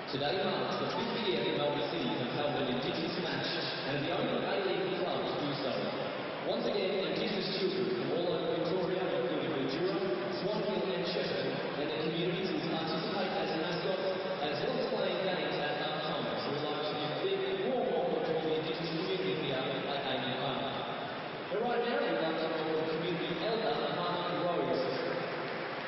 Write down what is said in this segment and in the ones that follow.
Today marks the 50th year that MBC have held an Indigenous match and the only A-League club to do so. Once again, Indigenous children from all over Victoria, including Mildura, Swanhill and Shepparton, and their communities will participate as mascots, as well as playing games at half time. So we'd like to give a big warm welcome to all the Indigenous community here at Amy Park. But right now, we'd like to welcome community elder Mark Rose,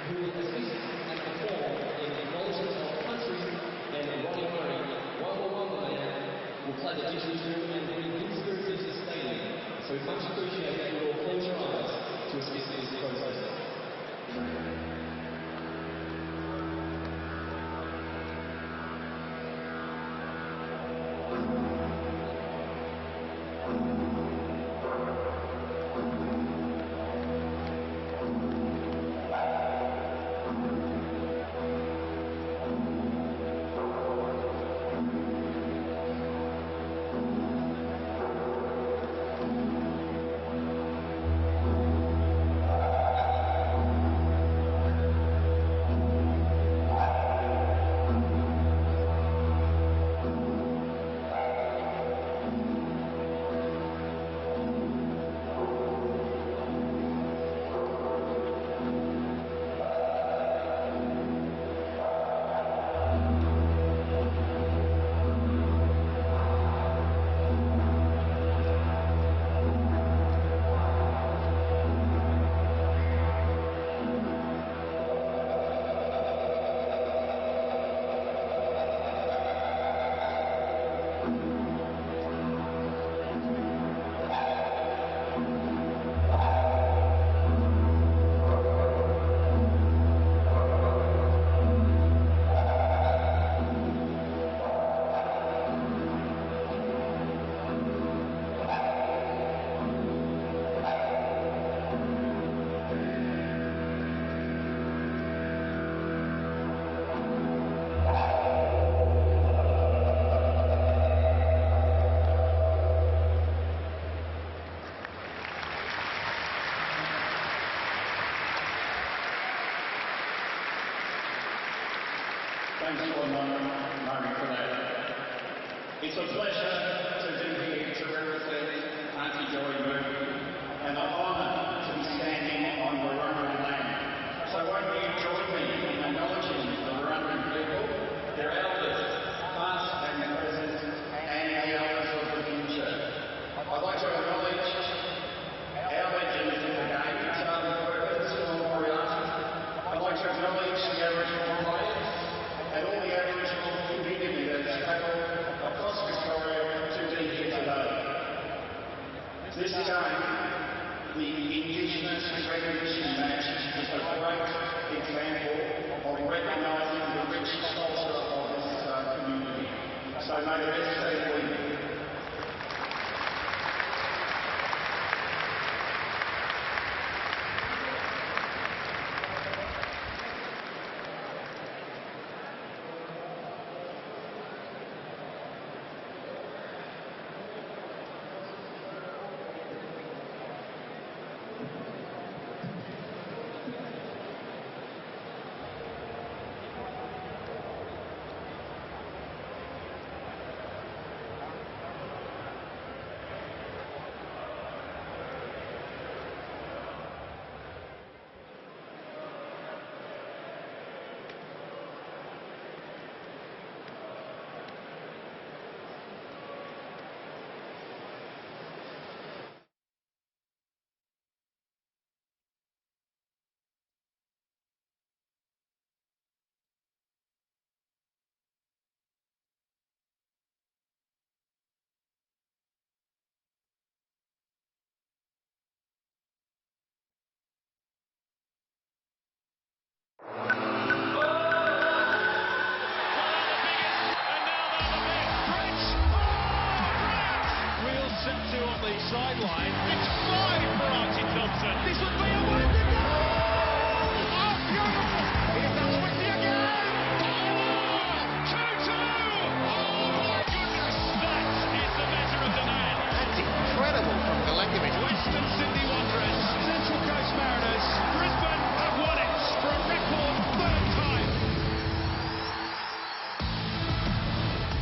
who will assist and perform in acknowledgement of country, and Ronnie Murray, Wamba Man, will play the didgeridoo and bring his spirit to sustaining. So we much appreciate that you all close your eyes to assist in this process. Thanks for Murray for that. It's a pleasure to be here to represent Auntie Joy Murphy and an honour to be standing on Wurundjeri land. So won't you join me in acknowledging the Wurundjeri people, their elders, past and present, and the elders of the future. I'd like to acknowledge our legends in the game, workers from Moriarty. I'd like to acknowledge the Aboriginal players and all the Aboriginal community that has travelled across Victoria to be here today. This game, the Indigenous Recognition Match, is a great example of recognising the rich culture of this community. So may the best team win.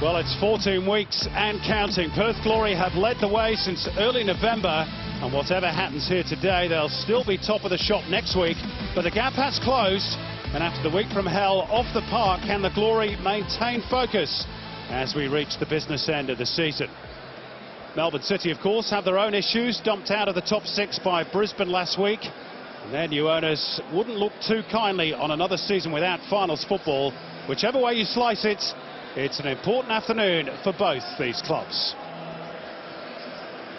Well, it's 14 weeks and counting. Perth Glory have led the way since early November, and whatever happens here today, they'll still be top of the shop next week. But the gap has closed, and after the week from hell off the park, can the Glory maintain focus as we reach the business end of the season? Melbourne City, of course, have their own issues, dumped out of the top 6 by Brisbane last week. And their new owners wouldn't look too kindly on another season without finals football. Whichever way you slice it, it's an important afternoon for both these clubs.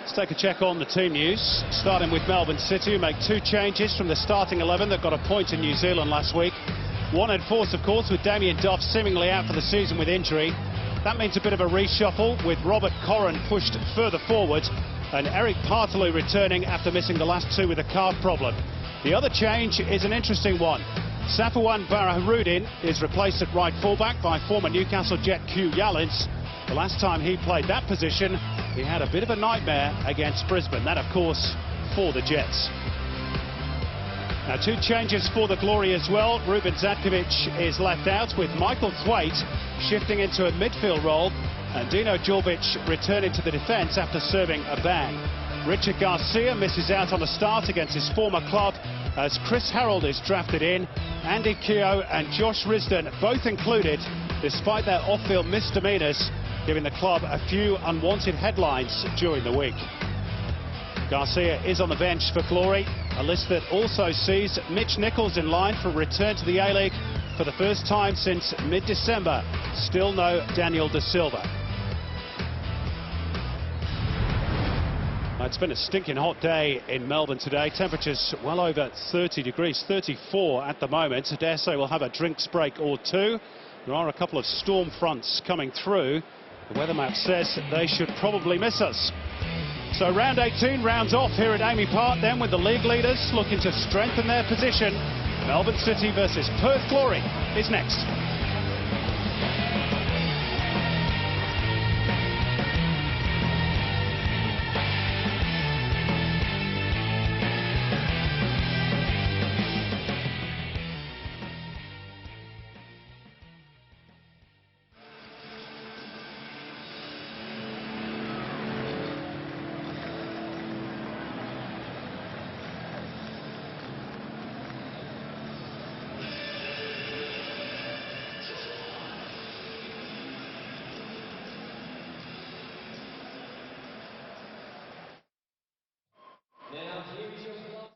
Let's take a check on the team news, starting with Melbourne City, who make 2 changes from the starting 11 that got a point in New Zealand last week. One enforced, of course, with Damien Duff seemingly out for the season with injury. That means a bit of a reshuffle, with Robert Corrin pushed further forward and Eric Partaloo returning after missing the last 2 with a calf problem. The other change is an interesting one. Safawan Baraharudin is replaced at right fullback by former Newcastle Jet Q Yallins. The last time he played that position, he had a bit of a nightmare against Brisbane. That, of course, for the Jets. Now, 2 changes for the Glory as well. Ruben Zatkovic is left out, with Michael Thwaite shifting into a midfield role and Dino Djurbic returning to the defence after serving a ban. Richard Garcia misses out on the start against his former club as Chris Harold is drafted in. Andy Keogh and Josh Risdon both included, despite their off-field misdemeanours, giving the club a few unwanted headlines during the week. Garcia is on the bench for Glory, a list that also sees Mitch Nichols in line for a return to the A-League for the first time since mid-December. Still no Daniel De Silva. It's been a stinking hot day in Melbourne today. Temperatures well over 30 degrees, 34 at the moment. I dare say we'll have a drinks break or 2. There are a couple of storm fronts coming through. The weather map says they should probably miss us. So round 18 rounds off here at Amy Park, then, with the league leaders looking to strengthen their position. Melbourne City versus Perth Glory is next. Now, here's your club.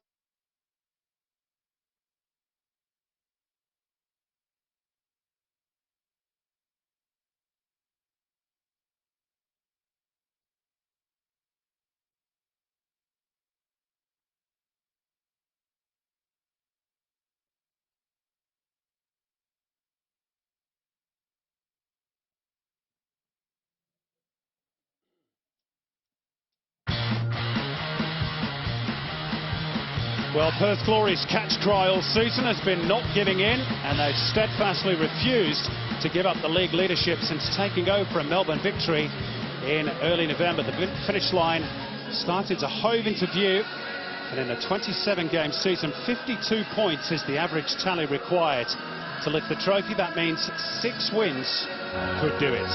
Well, Perth Glory's catch cry all season has been not giving in, and they've steadfastly refused to give up the league leadership since taking over from Melbourne Victory in early November. The finish line started to hove into view, and in a 27-game season, 52 points is the average tally required to lift the trophy. That means 6 wins could do it.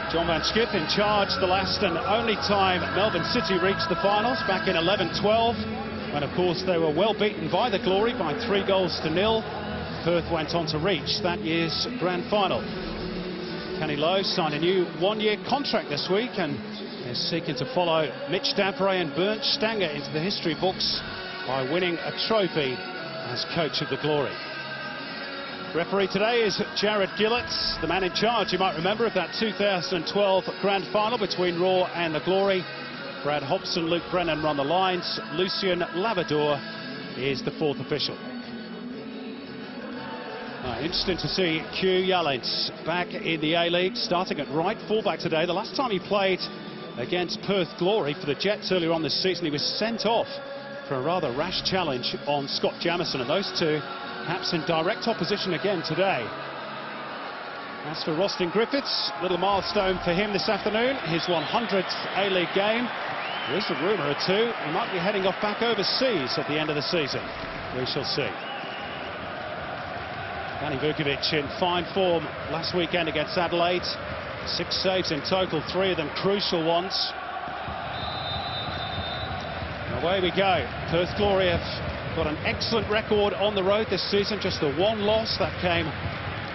John Van Schip in charge the last and only time Melbourne City reached the finals back in 11-12. And of course they were well beaten by the Glory by 3-0. Perth went on to reach that year's grand final. Kenny Lowe signed a new 1-year contract this week and is seeking to follow Mitch Davray and Bernd Stanger into the history books by winning a trophy as coach of the Glory. Referee today is Jared Gillett, the man in charge, you might remember, of that 2012 grand final between Raw and the Glory. Brad Hobson, Luke Brennan run the lines. Lucien Lavador is the 4th official. Interesting to see Q Yallins back in the A-League, starting at right fullback today. The last time he played against Perth Glory for the Jets earlier on this season, he was sent off for a rather rash challenge on Scott Jamieson, and those two perhaps in direct opposition again today. As for Rostin Griffiths, little milestone for him this afternoon, his 100th A-League game. There is a rumour or 2 he might be heading off back overseas at the end of the season. We shall see. Danny Vukovic in fine form last weekend against Adelaide. 6 saves in total, 3 of them crucial ones. And away we go. Perth Glory have got an excellent record on the road this season. Just the 1 loss that came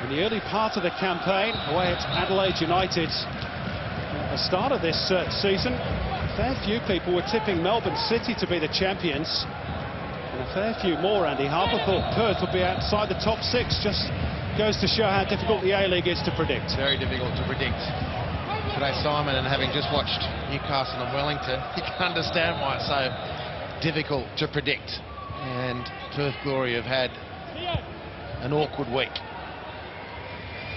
in the early part of the campaign away at Adelaide United. At the start of this season, a fair few people were tipping Melbourne City to be the champions. And a fair few more, Andy Harper, thought Perth would be outside the top 6. Just goes to show how difficult the A-League is to predict. Very difficult to predict. Today, Simon, and having just watched Newcastle and Wellington, you can understand why it's so difficult to predict. And Perth Glory have had an awkward week.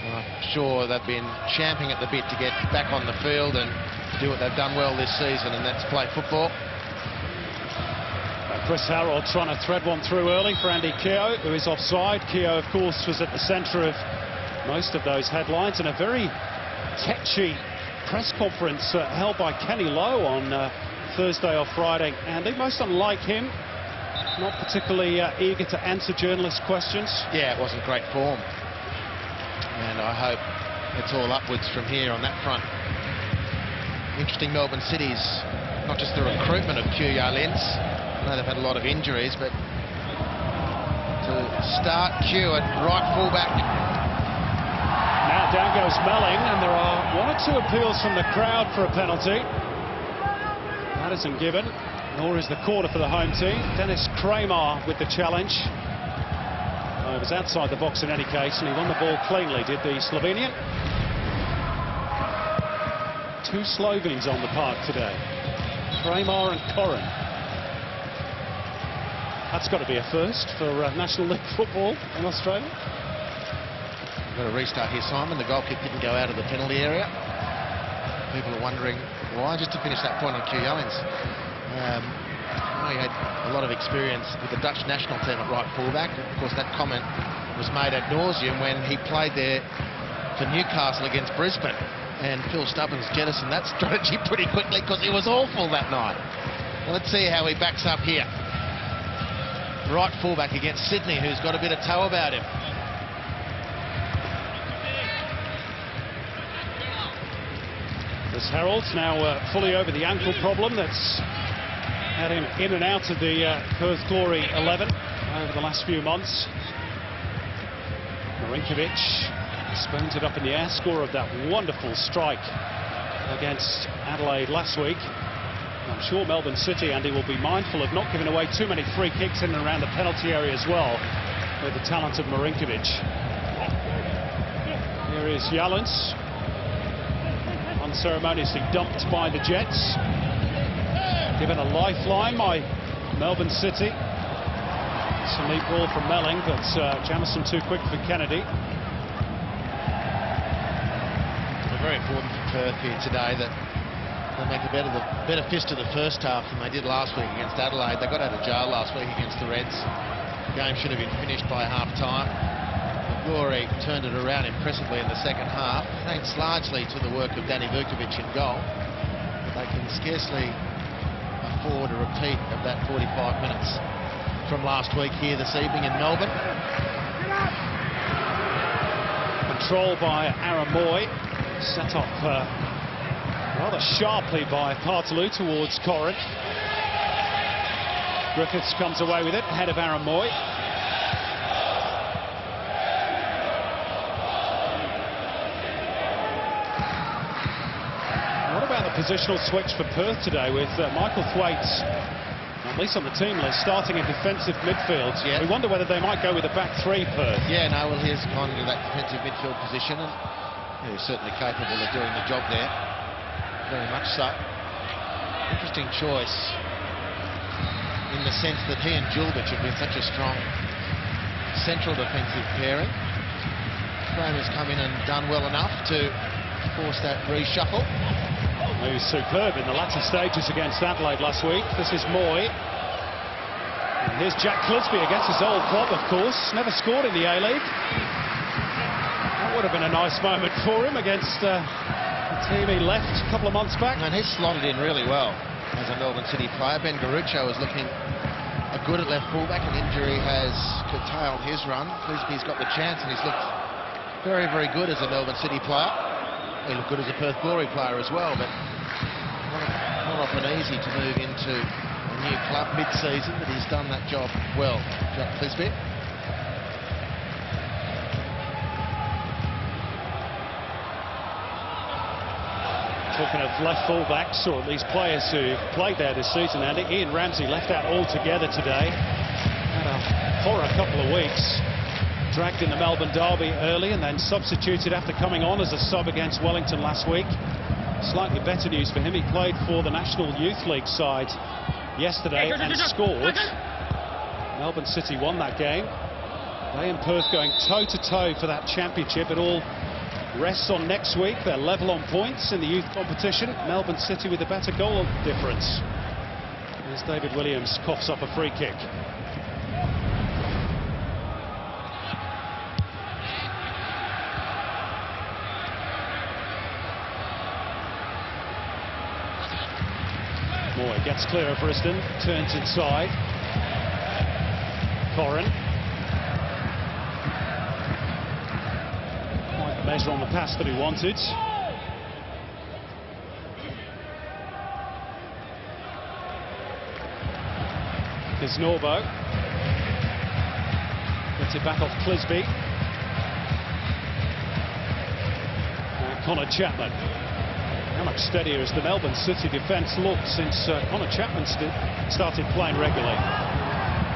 I'm sure they've been champing at the bit to get back on the field and do what they've done well this season, and that's play football. Chris Harrold trying to thread one through early for Andy Keogh, who is offside. Keogh, of course, was at the centre of most of those headlines, and a very tetchy press conference held by Kenny Lowe on Thursday or Friday. Andy, most unlike him, not particularly eager to answer journalists' questions. Yeah, it wasn't great form. And I hope it's all upwards from here on that front. Interesting, Melbourne City's not just the recruitment of Q Yarlins. I know they've had a lot of injuries, but to start Q at right fullback. Now down goes Melling, and there are 1 or 2 appeals from the crowd for a penalty. That isn't given, nor is the corner for the home team. Dennis Kramer with the challenge. It was outside the box in any case, and he won the ball cleanly, did the Slovenian. 2 Slovenes on the park today, Kramer and Corrin. That's got to be a first for National League football in Australia. We've got to restart here, Simon. The goal kick didn't go out of the penalty area. People are wondering why, just to finish that point on Q Yarlins. He had a lot of experience with the Dutch national team at right fullback. Of course, that comment was made ad nauseum when he played there for Newcastle against Brisbane. And Phil Stubbins jettisoned that strategy pretty quickly because he was awful that night. Well, let's see how he backs up here. Right fullback against Sydney, who's got a bit of toe about him. Chris Harrold's now fully over the ankle problem that's had him in and out of the Perth Glory 11 over the last few months. Marinkovic spoons it up in the air, score of that wonderful strike against Adelaide last week. I'm sure Melbourne City, Andy, will be mindful of not giving away too many free kicks in and around the penalty area as well, with the talent of Marinkovic. Here is Yarlins, unceremoniously dumped by the Jets. Given a lifeline by Melbourne City. It's a neat ball from Melling, but Jamison too quick for Kennedy. Very important for Perth here today that they make a better fist of the first half than they did last week against Adelaide. They got out of jail last week against the Reds. The game should have been finished by half-time. Glory turned it around impressively in the second half, thanks largely to the work of Danny Vukovic in goal. But they can scarcely afford a repeat of that 45 minutes from last week here this evening in Melbourne. Control by Aramoy, set up rather sharply by Partaloo towards Corrin. Griffiths comes away with it ahead of Aramoy. What about the positional switch for Perth today with Michael Thwaites, at least on the team list, starting in defensive midfield? Yeah. We wonder whether they might go with a back 3, Perth. Yeah, no, well, here's kind of that defensive midfield position, and he's certainly capable of doing the job there. Very much so. Interesting choice in the sense that he and Julbich have been such a strong central defensive pairing. Kramer's come in and done well enough to force that reshuffle. He was superb in the latter stages against Adelaide last week. This is Moy. And here's Jack Clisby against his old club, of course. Never scored in the A-League. That would have been a nice moment for him against the team he left a couple of months back. And he's slotted in really well as a Melbourne City player. Ben Garuccio is looking a good at left fullback. An injury has curtailed his run. Clisby's got the chance, and he's looked very, very good as a Melbourne City player. He looked good as a Perth Glory player as well, but not often easy to move into a new club mid-season, but he's done that job well, Jack Clisby. Talking of left full-backs, or at least players who've played there this season, and Ian Ramsey left out altogether today. Had a horror couple of weeks. Dragged in the Melbourne derby early and then substituted after coming on as a sub against Wellington last week. Slightly better news for him. He played for the National Youth League side yesterday and scored. Melbourne City won that game. They and Perth going toe-to-toe for that championship. It all rests on next week. They're level on points in the youth competition. Melbourne City with a better goal difference. As David Williams coughs up a free kick. Moy gets clear of Risdon, turns inside. Corrin. Quite the measure on the pass that he wanted. Kisnorbo. Gets it back off Clisby. Connor Chapman. How much steadier has the Melbourne City defence looked since Connor Chapman started playing regularly.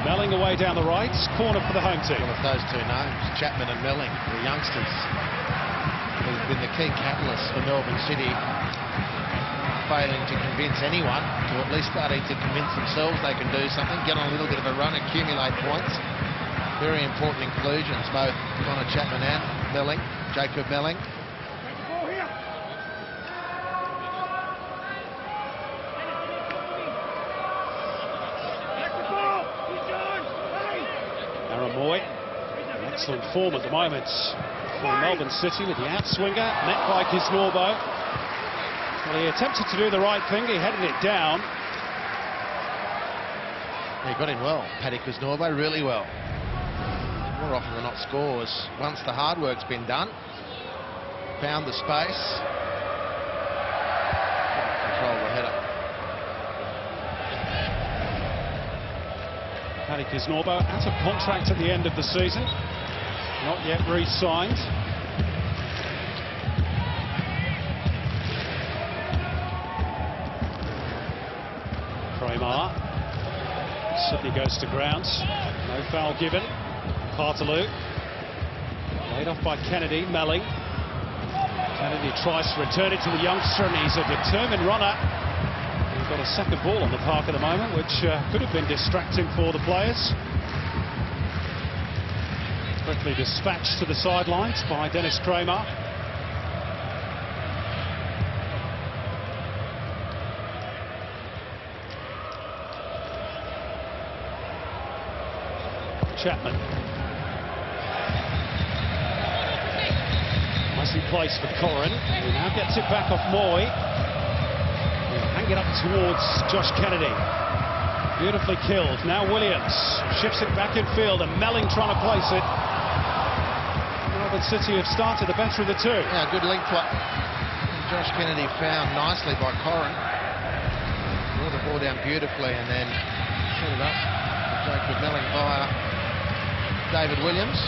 Melling away down the right, corner for the home team. One of those two names, Chapman and Melling, the youngsters, who've been the key catalysts for Melbourne City, failing to convince anyone, to at least starting to convince themselves they can do something, get on a little bit of a run, accumulate points. Very important inclusions, both Connor Chapman and Melling, Jacob Melling. Moy, excellent form at the moment for Melbourne City with the outswinger, met by Kisnorbo. Well, he attempted to do the right thing, he headed it down. He got in well, Paddy Kisnorbo, really well. More often than not scores once the hard work's been done. Found the space. Control the header. Paddy Kisnorbo out of contract at the end of the season, not yet re-signed. Kramer. Sydney goes to ground. No foul given. Partaloo. Laid off by Kennedy. Melling. Kennedy tries to return it to the youngster, and he's a determined runner. Got a second ball on the park at the moment, which could have been distracting for the players. Quickly dispatched to the sidelines by Dennis Kramer. Chapman. Nicely placed for Corrin, who now gets it back off Moy. Hang it up towards Josh Kennedy. Beautifully killed. Now Williams shifts it back in field, and Melling trying to place it. Melbourne City have started the better of the two. Yeah, good link play. Josh Kennedy found nicely by Corrin. Brought the ball down beautifully and then set it up. Jacob Melling via David Williams.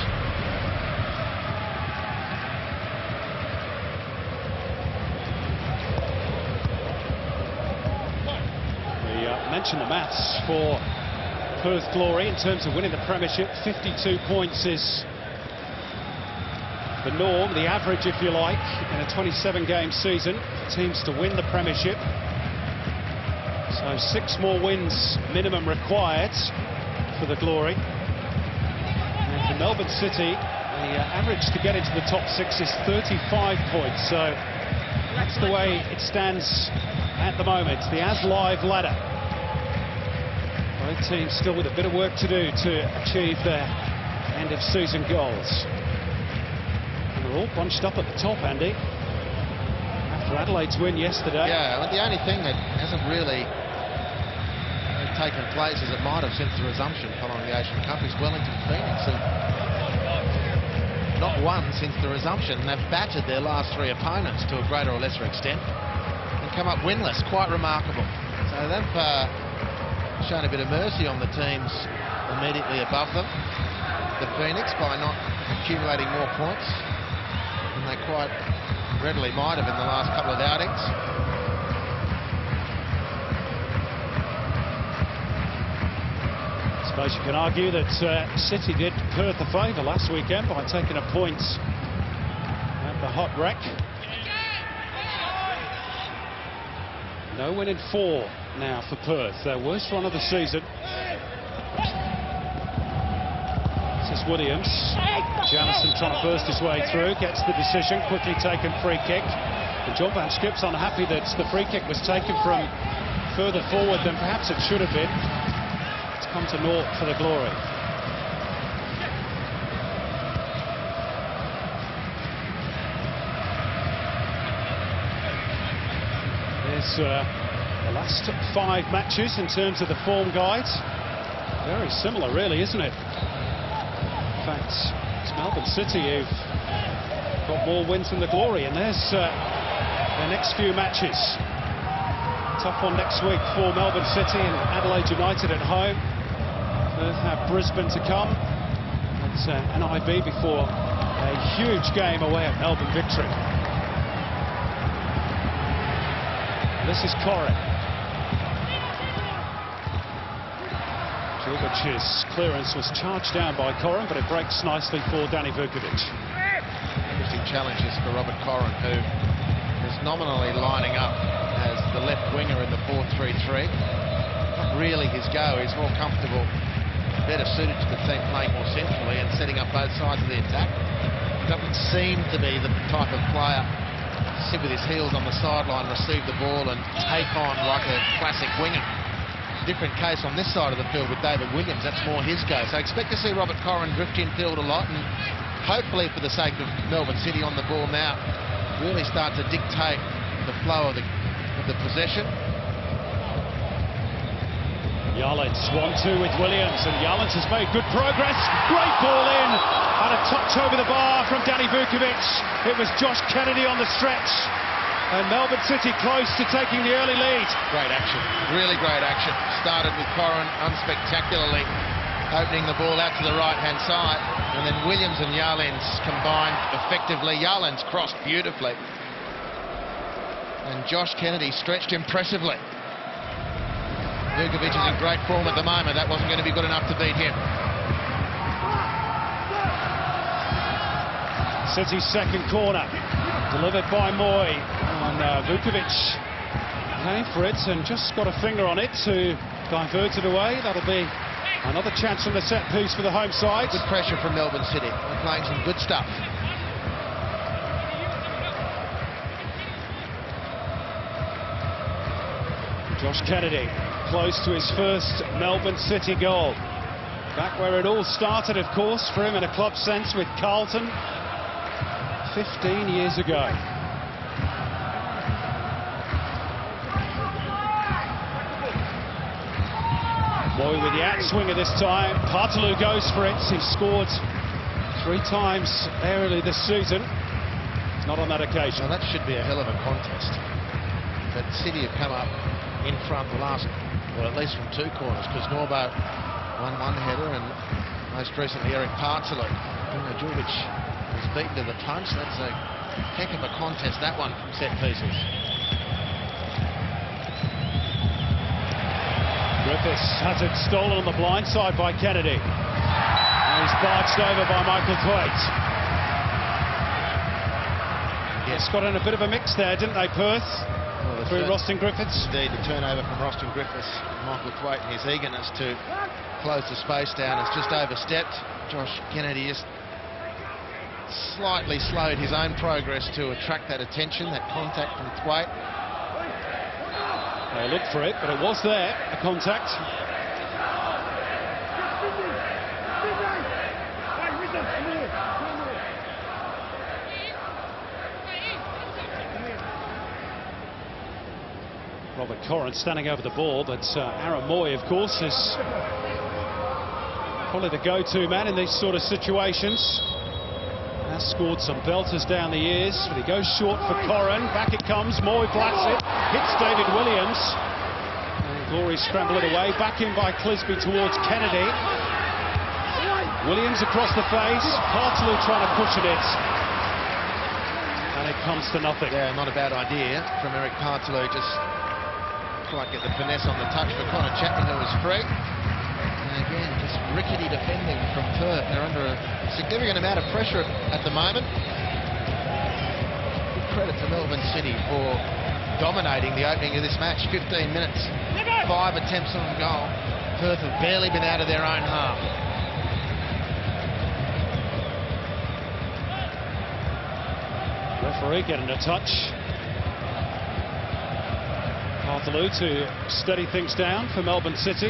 Mention the maths for Perth Glory in terms of winning the premiership. 52 points is the norm, the average if you like, in a 27-game season for teams to win the premiership. So 6 more wins minimum required for the Glory. And for Melbourne City, the average to get into the top 6 is 35 points. So that's the way it stands at the moment, the As Live ladder. Both teams still with a bit of work to do to achieve their end-of-season goals. And they're all bunched up at the top, Andy, after Adelaide's win yesterday. Yeah, well, the only thing that hasn't really taken place, as it might have since the resumption following the Asian Cup, is Wellington Phoenix. And not won since the resumption, and they've battered their last 3 opponents to a greater or lesser extent and come up winless. Quite remarkable. So they've shown a bit of mercy on the teams immediately above them, the Phoenix, by not accumulating more points than they quite readily might have in the last couple of outings. I suppose you can argue that City did Perth a favour last weekend by taking a point at the Hot Wreck. No win in 4 now for Perth, their worst run of the season. This is Williams. Jamison trying to burst his way through, gets the decision, quickly taken free kick. And John Van Schip's unhappy that the free kick was taken from further forward than perhaps it should have been. It's come to naught for the Glory. There's the last 5 matches in terms of the form guide. Very similar, really, isn't it? In fact, it's Melbourne City who've got more wins than the Glory, and there's their next few matches. Tough one next week for Melbourne City and Adelaide United at home. Perth have Brisbane to come. It's an IB before a huge game away at Melbourne Victory. This is Corrin. Djuric's clearance was charged down by Corrin, but it breaks nicely for Danny Vukovic. Interesting challenges for Robert Corrin, who is nominally lining up as the left winger in the 4-3-3. Not really his go. He's more comfortable, better suited to the team playing more centrally and setting up both sides of the attack. Doesn't seem to be the type of player to sit with his heels on the sideline, receive the ball and take on like a classic winger. Different case on this side of the field with David Williams. That's more his go. So expect to see Robert Corrin drift infield a lot, and hopefully, for the sake of Melbourne City on the ball now, really start to dictate the flow of the possession. Yalins 1-2 with Williams, and Yalins has made good progress. Great ball in, and a touch over the bar from Danny Vukovic. It was Josh Kennedy on the stretch, and Melbourne City close to taking the early lead. Great action, really great action. Started with Corrin unspectacularly opening the ball out to the right-hand side, and then Williams and Yalins combined effectively. Yalins crossed beautifully, and Josh Kennedy stretched impressively. Vukovic is in great form at the moment. That wasn't going to be good enough to beat him. City's second corner, delivered by Moy, and Vukovic came for it and just got a finger on it to divert it away. That'll be another chance from the set piece for the home side. Good pressure from Melbourne City. They're playing some good stuff. Josh Kennedy, close to his first Melbourne City goal. Back where it all started, of course, for him in a club sense with Carlton 15 years ago. Moy with the outswinger this time. Partaloo goes for it. He scored 3 times aerially this season. Not on that occasion. Now that should be a hell of a contest. But City have come up in front the last, well, at least from 2 corners, because Norbo won 1 header, and most recently Eric Partaloo. Djuric was beaten to the punch. That's a heck of a contest, that one, from set pieces. Griffiths has it stolen on the blind side by Kennedy. And he's barged over by Michael Thwaite. Yes, got in a bit of a mix there, didn't they, Perth? Well, through Roston Griffiths. Indeed, the turnover from Roston Griffiths. Michael Thwaite and his eagerness to close the space down has just overstepped. Josh Kennedy just slightly slowed his own progress to attract that attention, that contact from Thwaite. They looked for it, but it was there, a contact. Robert Corrin standing over the ball, but Aaron Moy, of course, is probably the go-to man in these sort of situations. Has scored some belters down the years, but he goes short for Corrin. Back it comes, Moy blats it, hits David Williams. And Glory scramble it away, back in by Clisby towards Kennedy. Williams across the face, Hartley trying to cushion it. And it comes to nothing. Yeah, not a bad idea from Eric Partaloo. Just quite get the finesse on the touch for Connor Chapman, who was free. And again, just rickety defending from Perth. They're under a significant amount of pressure at the moment. Good credit to Melbourne City for dominating the opening of this match. 15 minutes, 5 attempts on goal. Perth have barely been out of their own half. Referee getting a touch. Partaloo to steady things down for Melbourne City,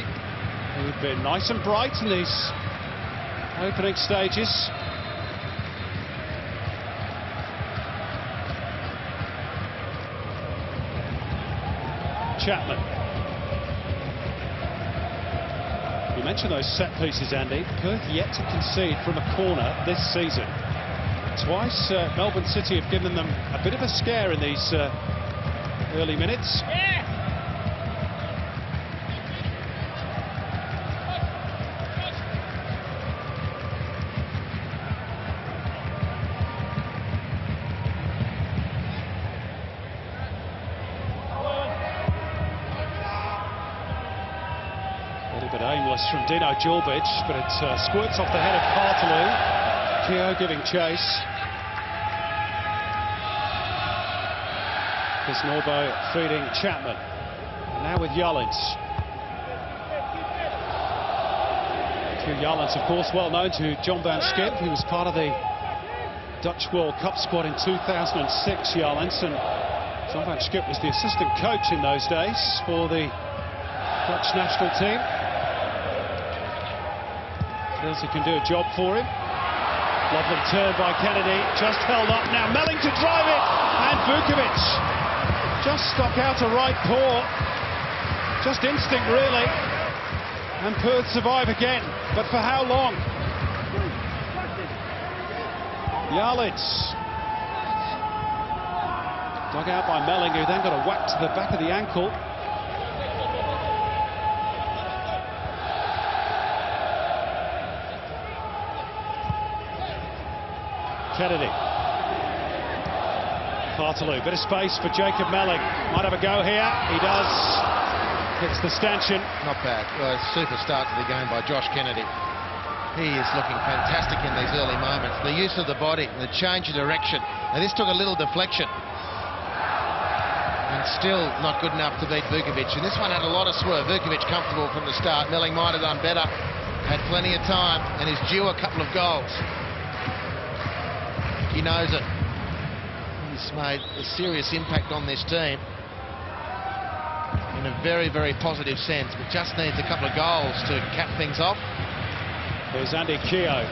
who've been nice and bright in these opening stages. Chapman. You mentioned those set pieces, Andy. Perth yet to concede from a corner this season. Twice Melbourne City have given them a bit of a scare in these early minutes. A little bit aimless from Dino Djulbic, but it squirts off the head of Partaloo. Keogh giving chase. Norbo feeding Chapman. And now with Jallins. Hugh Jallins, of course, well known to John van Schip. He was part of the Dutch World Cup squad in 2006, Jallins. And John van Schip was the assistant coach in those days for the Dutch national team. Feels he can do a job for him. Lovely turn by Kennedy, just held up. Now Melling to drive it, and Vukovic just stuck out a right paw. Just instinct, really. And Perth survive again, but for how long? Jallins. Dug out by Melling, who then got a whack to the back of the ankle. Kennedy. Partaloo, bit of space for Jacob Melling. Might have a go here. He does. Hits the stanchion. Not bad. Well, a super start to the game by Josh Kennedy. He is looking fantastic in these early moments. The use of the body, the change of direction. Now this took a little deflection. And still not good enough to beat Vukovic. And this one had a lot of swerve. Vukovic comfortable from the start. Melling might have done better. Had plenty of time and is due a couple of goals. He knows it. He's made a serious impact on this team in a very, very positive sense, but just needs a couple of goals to cap things off. There's Andy Keogh.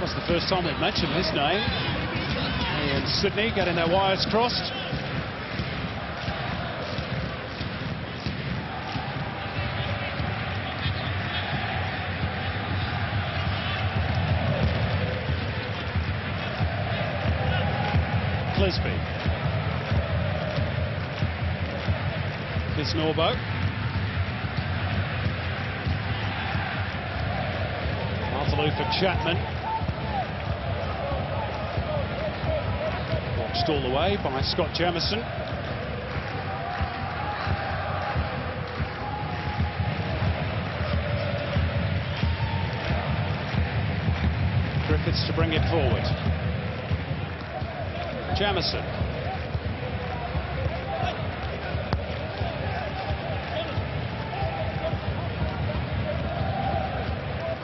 That's the first time we've mentioned his name. He and Sydney getting their wires crossed. Clisby. Norbo. Partaloo for Chapman. Watched all the way by Scott Jamieson. Griffiths to bring it forward. Jamieson.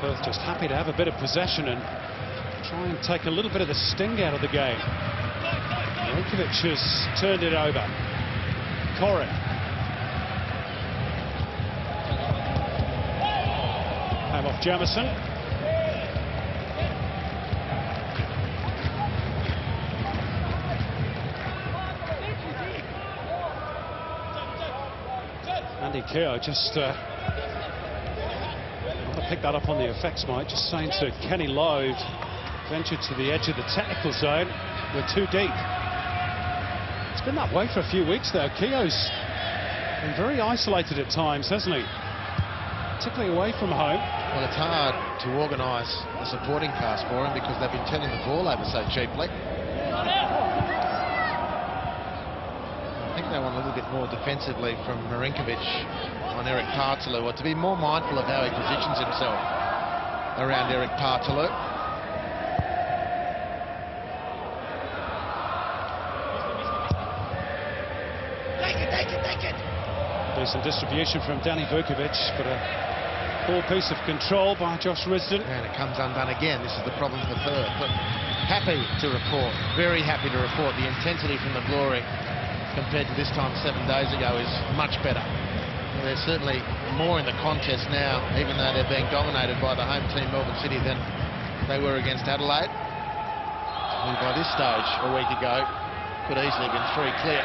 Perth just happy to have a bit of possession and try and take a little bit of the sting out of the game. Vukovic has turned it over. Corrin. Have off Jamieson. Andy Keogh just want to pick that up on the effects, Mike. Just saying to Kenny Lowe, ventured to the edge of the technical zone. We're too deep. It's been that way for a few weeks there. Keogh's been very isolated at times, hasn't he? Particularly away from home. Well, it's hard to organise a supporting cast for him because they've been turning the ball over so cheaply. I think they want a little bit more defensively from Marinkovic on Eric Partaloo, or to be more mindful of how he positions himself around Eric Partaloo. Decent distribution from Danny Vukovic, but a poor piece of control by Josh Risdon. And it comes undone again. This is the problem for Perth. But happy to report, very happy to report, the intensity from the Glory compared to this time 7 days ago is much better. There's certainly more in the contest now, even though they're being dominated by the home team Melbourne City than they were against Adelaide, who by this stage a week ago could easily have been 3 clear.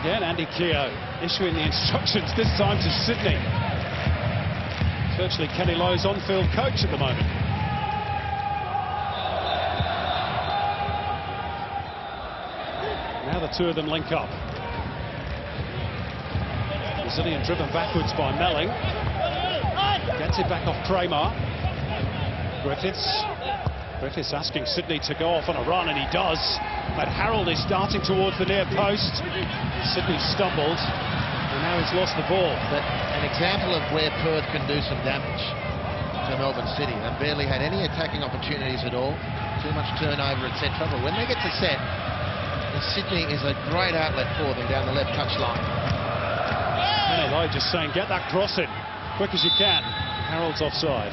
Again, Andy Keogh issuing the instructions, this time to Sydney. It's virtually Kenny Lowe's on-field coach at the moment. Now the two of them link up. Brazilian driven backwards by Melling. Gets it back off Kramer. Griffiths asking Sydney to go off on a run, and he does. But Harold is starting towards the near post. Sydney stumbled, and now he's lost the ball. But an example of where Perth can do some damage to Melbourne City. They've barely had any attacking opportunities at all. Too much turnover, etc. But when they get to set, Sydney is a great outlet for them down the left touchline. Kenny Lowe just saying, get that cross in, quick as you can. Harold's offside.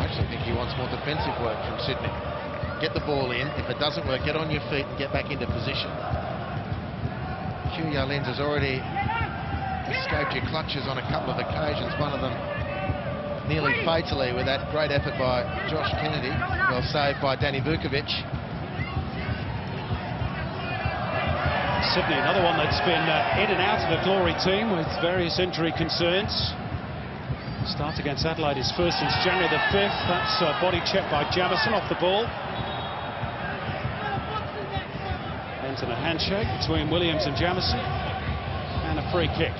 I think he wants more defensive work from Sydney. Get the ball in. If it doesn't work, get on your feet and get back into position. Hugh Yalens has already escaped your clutches on a couple of occasions, one of them nearly fatally with that great effort by Josh Kennedy, well saved by Danny Vukovic. Sydney, another one that's been in and out of the Glory team with various injury concerns. Start against Adelaide is first since January the 5th. That's a body check by Jamison off the ball. Ends in a handshake between Williams and Jamison, and a free kick.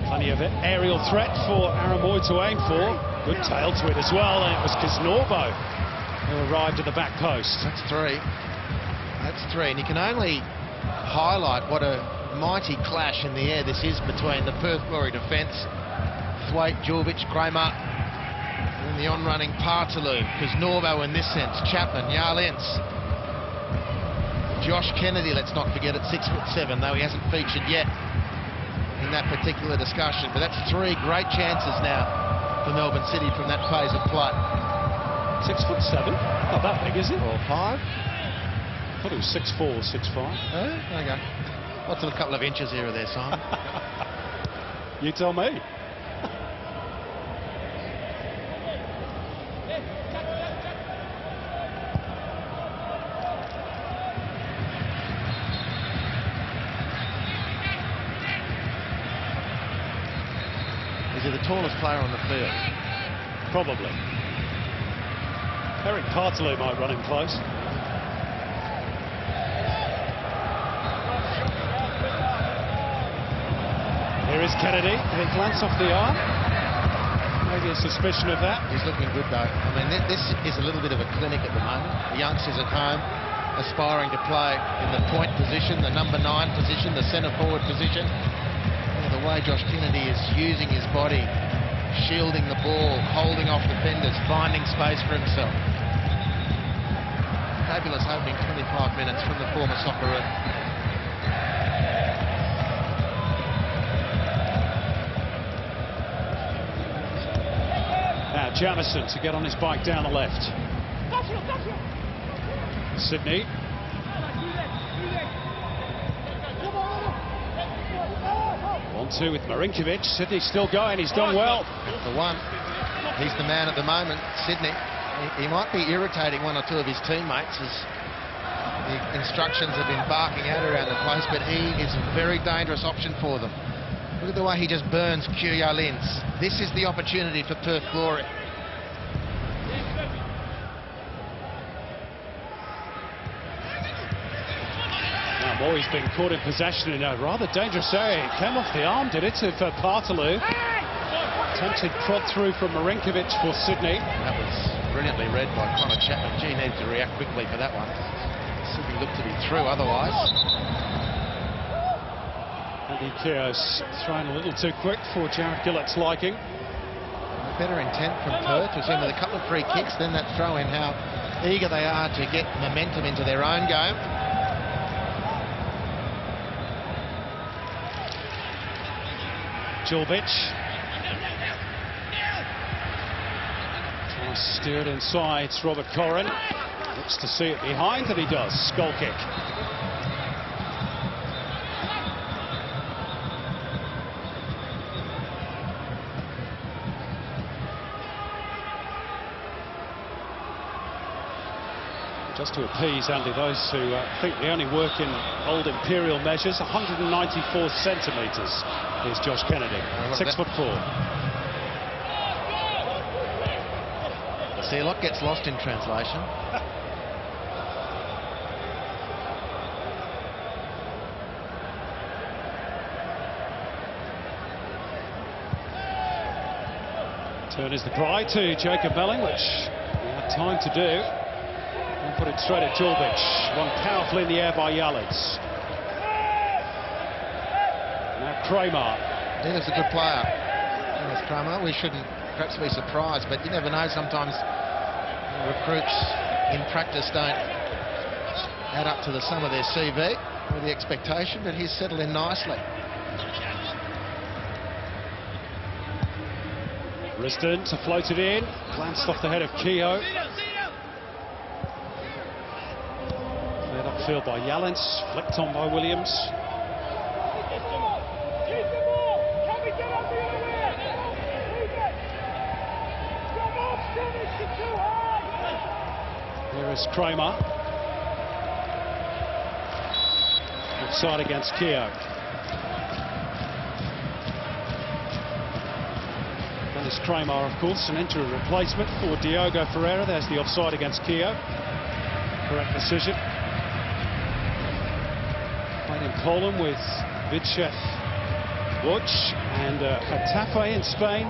Plenty of aerial threat for Aaron Moy to aim for. Good tail to it as well, and it was Kisnorbo who arrived at the back post. That's three. That's three, and you can only highlight what a mighty clash in the air this is between the Perth Glory defence, Thwaite, Jovic, Kramer, and the on-running Partaloo, Kisnorbo in this sense, Chapman, Yalens, Josh Kennedy, let's not forget, at 6'7", though he hasn't featured yet in that particular discussion. But that's 3 great chances now for Melbourne City from that phase of play. 6'7", not that big, is it? Or 5. I thought it was 6'4", 6'5". Okay. What's a couple of inches here or there, Simon? You tell me. Is he the tallest player on the field? Probably. Eric Partaloo might run him close. Here is Kennedy. Did he glance off the arm? Maybe a suspicion of that. He's looking good, though. I mean, this is a little bit of a clinic at the moment. The youngsters at home aspiring to play in the point position, the number 9 position, the centre forward position. The way Josh Kennedy is using his body, shielding the ball, holding off defenders, finding space for himself. Fabulous opening 25 minutes from the former Socceroo. Jamison to get on his bike down the left. Sydney. 1-2 with Marinkovic. Sydney still going. He's done well. That's the one. He's the man at the moment, Sydney. He might be irritating one or two of his teammates as the instructions have been barking out around the place, but he is a very dangerous option for them. Look at the way he just burns Kyolins. This is the opportunity for Perth Glory. Now Moy's been caught in possession in a rather dangerous area. It came off the arm, did it, of Partaloo. Attempted prod through from Marinkovic for Sydney. That was brilliantly read by Connor Chapman. Gee, needed to react quickly for that one. Sydney looked to be through otherwise. Andy Keogh's thrown a little too quick for Jared Gillett's liking. Better intent from Perth. We've seen with a couple of free kicks, then that throw in, how eager they are to get momentum into their own game. Julbic. Trying to steer it inside. It's Robert Corrin. Looks to see it behind, and he does. Skull kick. Just to appease, Andy, those who think they only work in old imperial measures, 194 centimetres is Josh Kennedy, 6'4". See, a lot gets lost in translation. Turn is the cry to Jacob Belling, which he had time to do. And put it straight at Julbic. Run powerfully in the air by Yalitz. Now Kramer. He's a good player. Dennis Kramer. We shouldn't perhaps be surprised, but you never know. Sometimes recruits in practice don't add up to the sum of their CV or the expectation, but he's settled in nicely. Riston to float it in. Glanced off the head of Keogh. Cleared upfield by Yalitz. Flicked on by Williams. Here is Kramer. Offside against Keogh. Dennis Kramer, of course, an interim replacement for Diogo Ferreira. There's the offside against Keogh. Correct decision. Played in Poland with Vidchev Łódź and Getafe in Spain.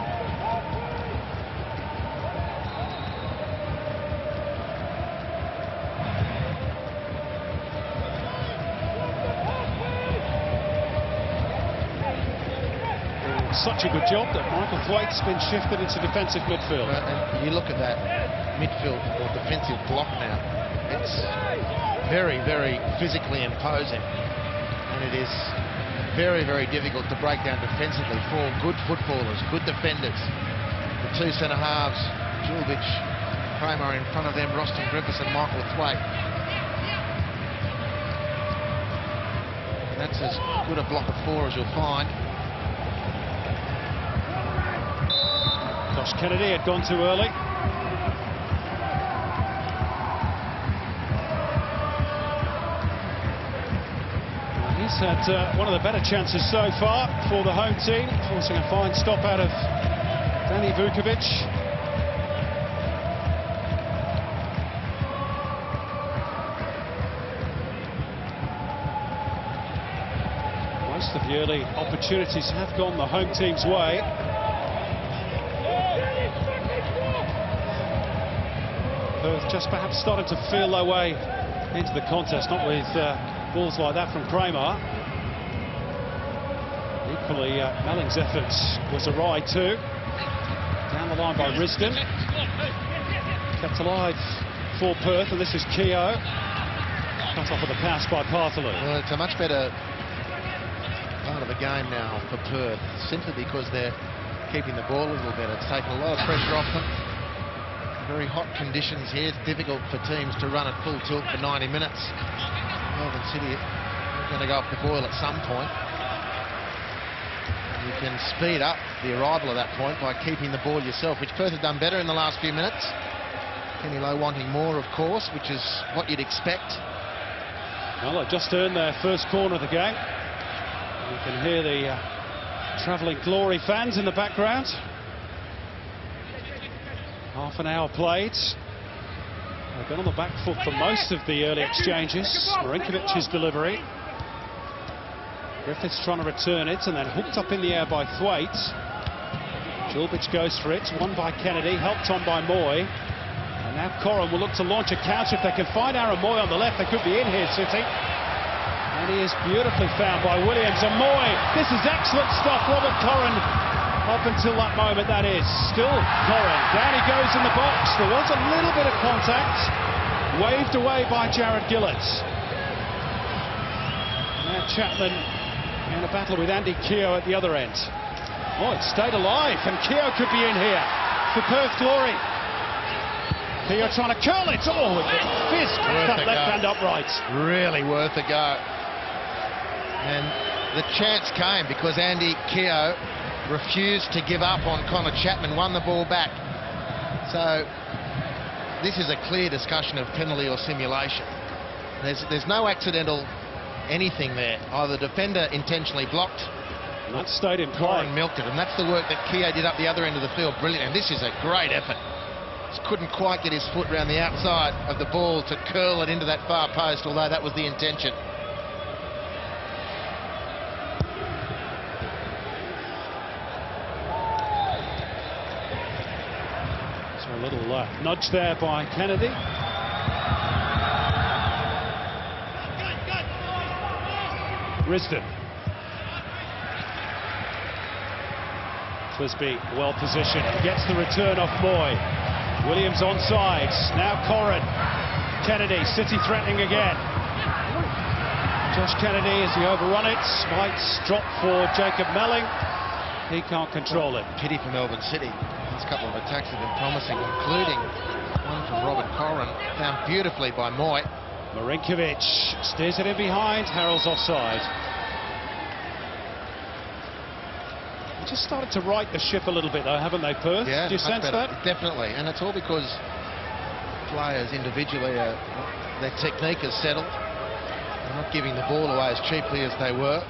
Such a good job that Michael Thwaites been shifted into defensive midfield. And you look at that midfield or defensive block now. It's very, very physically imposing, and it is very, very difficult to break down defensively for good footballers, good defenders. The two centre halves, Julbic, Kramer in front of them, Roston Griffiths and Michael Thwaite. And that's as good a block of four as you'll find. Josh Kennedy had gone too early. He's had one of the better chances so far for the home team, forcing a fine stop out of Danny Vukovic. Most of the early opportunities have gone the home team's way. Perth just perhaps starting to feel their way into the contest, not with balls like that from Kramer. Equally, Melling's effort was awry too. Down the line by Riston. Kept alive for Perth, and this is Keogh. Cut off with a pass by Partaloo. Well, it's a much better part of the game now for Perth, simply because they're keeping the ball a little better. It's taken a lot of pressure off them. very hot conditions here. It's difficult for teams to run at full tilt for 90 minutes. Melbourne City are going to go off the boil at some point. And you can speed up the arrival of that point by keeping the ball yourself, which Perth have done better in the last few minutes. Kenny Lowe wanting more, of course, which is what you'd expect. Well, they've just earned their first corner of the game. You can hear the travelling Glory fans in the background. Half an hour played. They've been on the back foot for most of the early exchanges. Marinkovic's delivery. Griffiths trying to return it and then hooked up in the air by Thwaite. Julbic goes for it, won by Kennedy, helped on by Moy. And now Corrin will look to launch a counter. If they can find Aaron Moy on the left, they could be in here, City. And he is beautifully found by Williams. And Moy, this is excellent stuff. Robert Corrin, up until that moment, that is. Still Corrin. Down he goes in the box. There was a little bit of contact. Waved away by Jared Gillett. Now Chapman in a battle with Andy Keogh at the other end. Oh, it stayed alive. And Keogh could be in here for Perth Glory. Keogh trying to curl it. Oh, with the fist. That left hand upright. Really worth a go. And the chance came because Andy Keogh refused to give up on Connor Chapman, won the ball back. So this is a clear discussion of penalty or simulation. There's no accidental anything there. Either the defender intentionally blocked, and that stayed in play. And milked it, and that's the work that Keogh did up the other end of the field. Brilliant, and this is a great effort. Just couldn't quite get his foot around the outside of the ball to curl it into that far post, although that was the intention. A little nudge there by Kennedy. Risdon. Twisby well positioned, gets the return off Moy. Williams onside, now Corrin. Kennedy, City threatening again. Josh Kennedy, as he overrun it, Smite's drop for Jacob Melling. He can't control it. Pity for Melbourne City. Last couple of attacks have been promising, including one from Robert Corrin, found beautifully by Moy. Marinkovic steers it in behind. Harold's offside. They just started to right the ship a little bit, though, haven't they, Perth? Yeah, do you sense that? Definitely, and it's all because players individually, their technique is settled. They're not giving the ball away as cheaply as they were.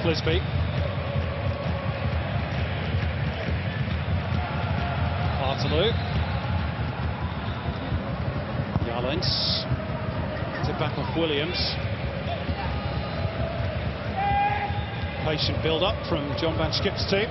Twisby. Hartloo. Yallins. To back off Williams. Patient build-up from John Van Schip's team.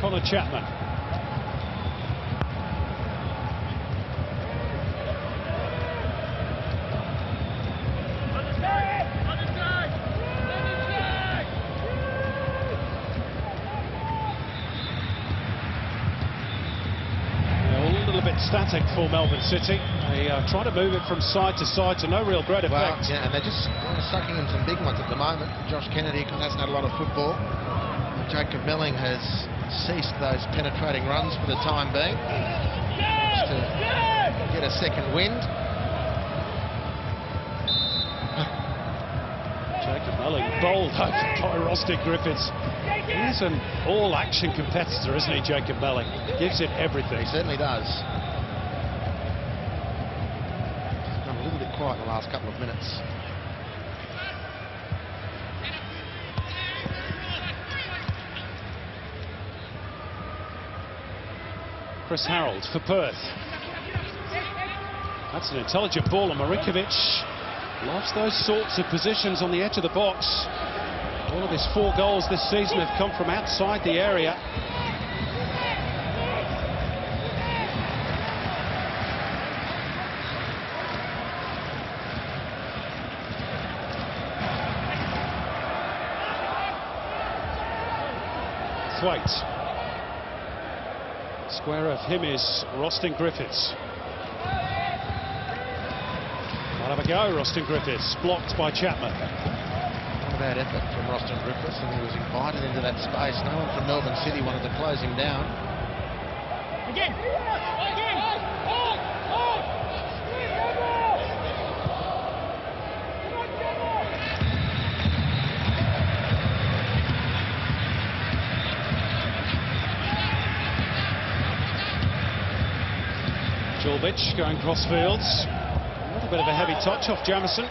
Connor Chapman. A little bit static for Melbourne City. They try to move it from side to side to no real great effect. Well, yeah, and they're just sucking in some big ones at the moment. Josh Kennedy hasn't had a lot of football. Jacob Melling has ceased those penetrating runs for the time being. Just to get a second wind. Jacob Melling bowled over by Rusty Griffiths. He's an all-action competitor, isn't he, Jacob Melling? Gives it everything. He certainly does. He's gone a little bit quiet in the last couple of minutes. Chris Harold for Perth. That's an intelligent ball, and Marinkovic loves those sorts of positions on the edge of the box. All of his 4 goals this season have come from outside the area. Thwaite. Square of him is Roston Griffiths. Might have a go, Roston Griffiths, blocked by Chapman. Not a bad effort from Roston Griffiths, and he was invited into that space. No one from Melbourne City wanted to close him down. Again. Jorvich going cross fields. A little bit of a heavy touch off Jamison.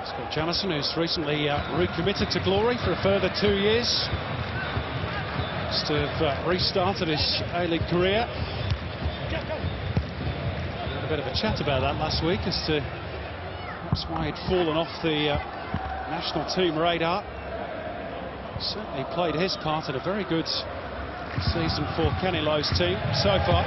Scott Jamison, who's recently recommitted to Glory for a further 2 years. Must have restarted his A-League career. We had a bit of a chat about that last week as to perhaps why he'd fallen off the national team radar. Certainly played his part in a very good season for Kenny Lowe's team so far.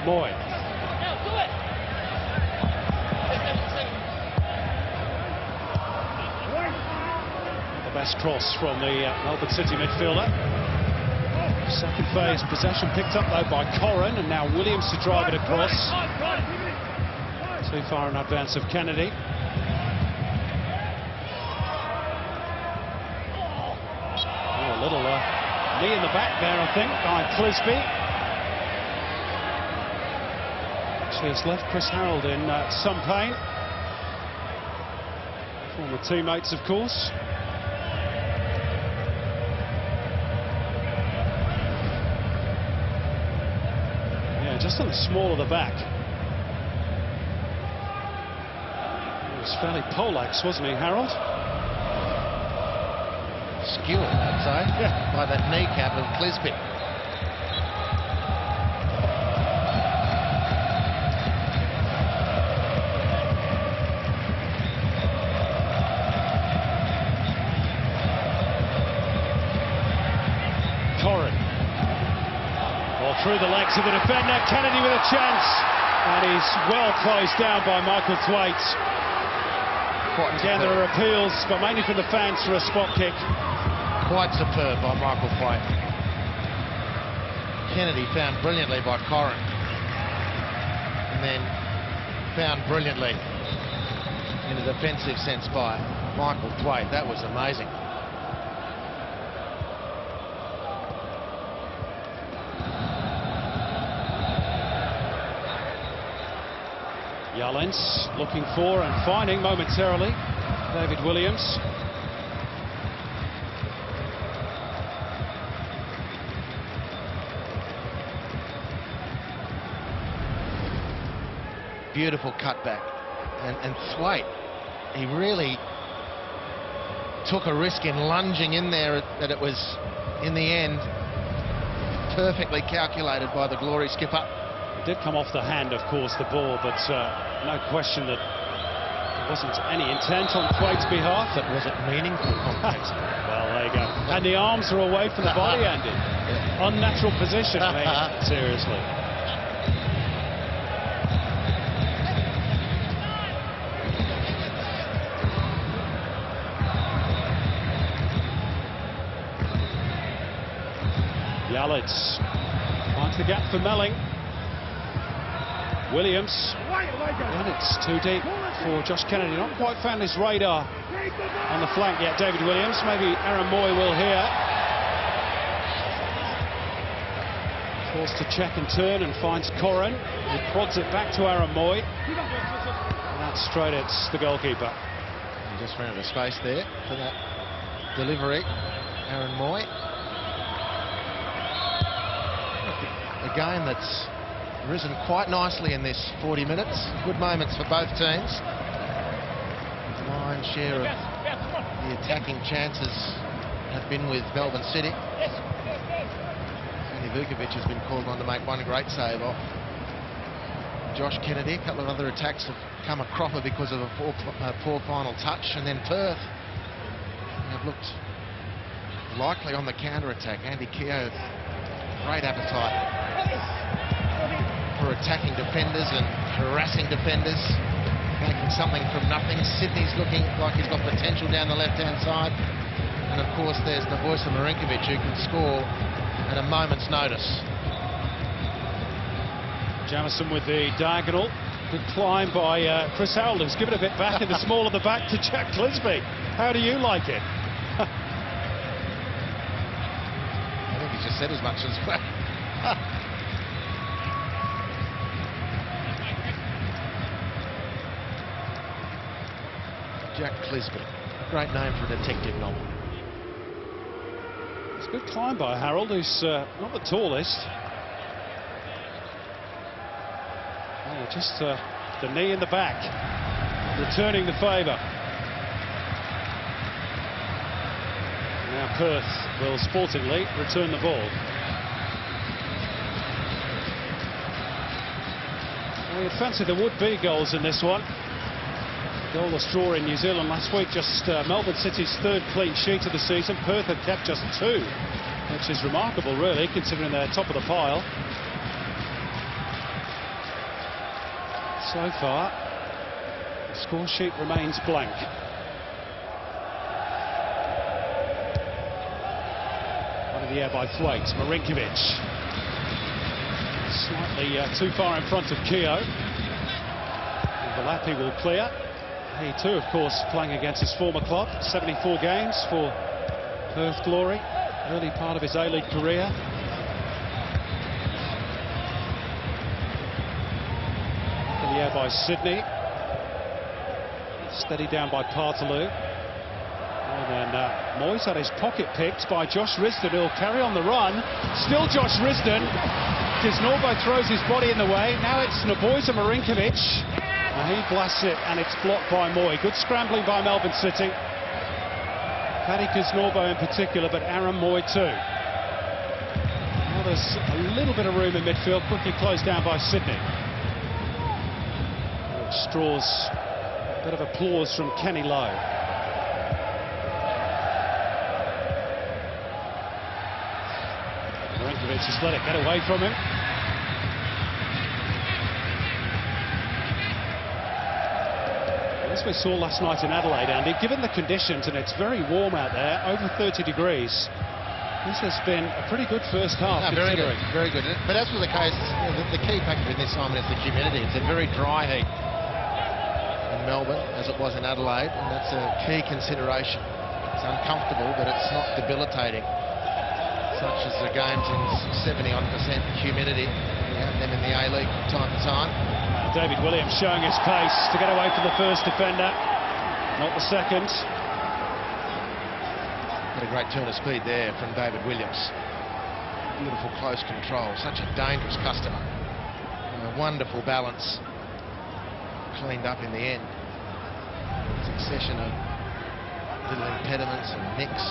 Moy. The best cross from the Melbourne City midfielder. Second phase possession picked up though by Corrin, and now Williams to drive it across. Too far in advance of Kennedy. Oh, a little knee in the back there, I think, by Clisby. Actually has left Chris Harold in some pain. Former teammates, of course. Just on the small of the back. He was fairly poleaxe, wasn't he, Harold? Skewered, I'd say, by that kneecap of Clisby. Through the legs of the defender, Kennedy with a chance, and he's well closed down by Michael Thwaite. Again, there are appeals, but mainly from the fans for a spot kick. Quite superb by Michael Thwaite. Kennedy found brilliantly by Corrin, and then found brilliantly in a defensive sense by Michael Thwaite. That was amazing. Yallens looking for and finding momentarily David Williams. Beautiful cutback, and Thwaite, he really took a risk in lunging in there, that it was in the end perfectly calculated by the Glory skipper. It did come off the hand, of course, the ball, but no question that there wasn't any intent on Thwaite's behalf. But was it meaningful contact? Well, there you go. And the arms are away from the body, Andy. Unnatural position, I mean, seriously. Yallens finds the gap for Melling. Williams, and it's too deep for Josh Kennedy. Not quite found his radar on the flank yet, David Williams. Maybe Aaron Moy will here. Forced to check and turn and finds Corrin. He prods it back to Aaron Moy. And that's straight at the goalkeeper. He just ran out of space there for that delivery. Aaron Moy. A game that's risen quite nicely in this 40 minutes. Good moments for both teams. Lion's share of the attacking chances have been with Melbourne City. Andy Vukovic has been called on to make one great save off Josh Kennedy. A couple of other attacks have come a cropper because of a poor final touch. And then Perth have looked likely on the counter-attack. Andy Keogh great appetite for attacking defenders and harassing defenders, making something from nothing. Sydney's looking like he's got potential down the left-hand side. And of course, there's Neboisa Marinkovic, who can score at a moment's notice. Jamison with the diagonal. Good climb by Chris Harold, who's given a bit back in the small of the back to Jack Clisby. How do you like it? I think he just said as much as well. Jack Clisby, a great name for a detective novel. It's a good climb by Harold, who's not the tallest. Oh, just the knee in the back, returning the favour. Now Perth will sportingly return the ball. Well, you'd fancy there would be goals in this one. Goalless draw in New Zealand last week, just Melbourne City's third clean sheet of the season. Perth had kept just 2, which is remarkable really, considering they're top of the pile. So far, the score sheet remains blank. One in the air by Thwaite. Marinkovic. Slightly too far in front of Keogh. Valapi will clear. He too, of course, playing against his former club. 74 games for Perth Glory. Early part of his A-League career. By Sydney, steadied down by Partaloo, and then Moyes had his pocket picked by Josh Risdon, who'll carry on the run. Still Josh Risdon. Kisnorbo throws his body in the way. Now it's Neboisa Marinkovic, and he blasts it, and it's blocked by Moy. Good scrambling by Melbourne City. Paddy Kisnorbo in particular, but Aaron Moy too. Now there's a little bit of room in midfield, quickly closed down by Sydney. Draws a bit of applause from Kenny Lowe. Marinkovic has let it get away from him. As we saw last night in Adelaide, Andy, given the conditions, and it's very warm out there, over 30 degrees, this has been a pretty good first half. No, very good, very good. But as was the case, the key factor in this, Simon, is the humidity. It's a very dry heat in Melbourne, as it was in Adelaide, and that's a key consideration. It's uncomfortable, but it's not debilitating, such as the games in 70-odd% humidity. We have them in the A-League from time to time. David Williams showing his pace to get away from the first defender, not the second. Got a great turn of speed there from David Williams. Beautiful close control, such a dangerous customer. And a wonderful balance. Cleaned up in the end. Succession of little impediments and nicks.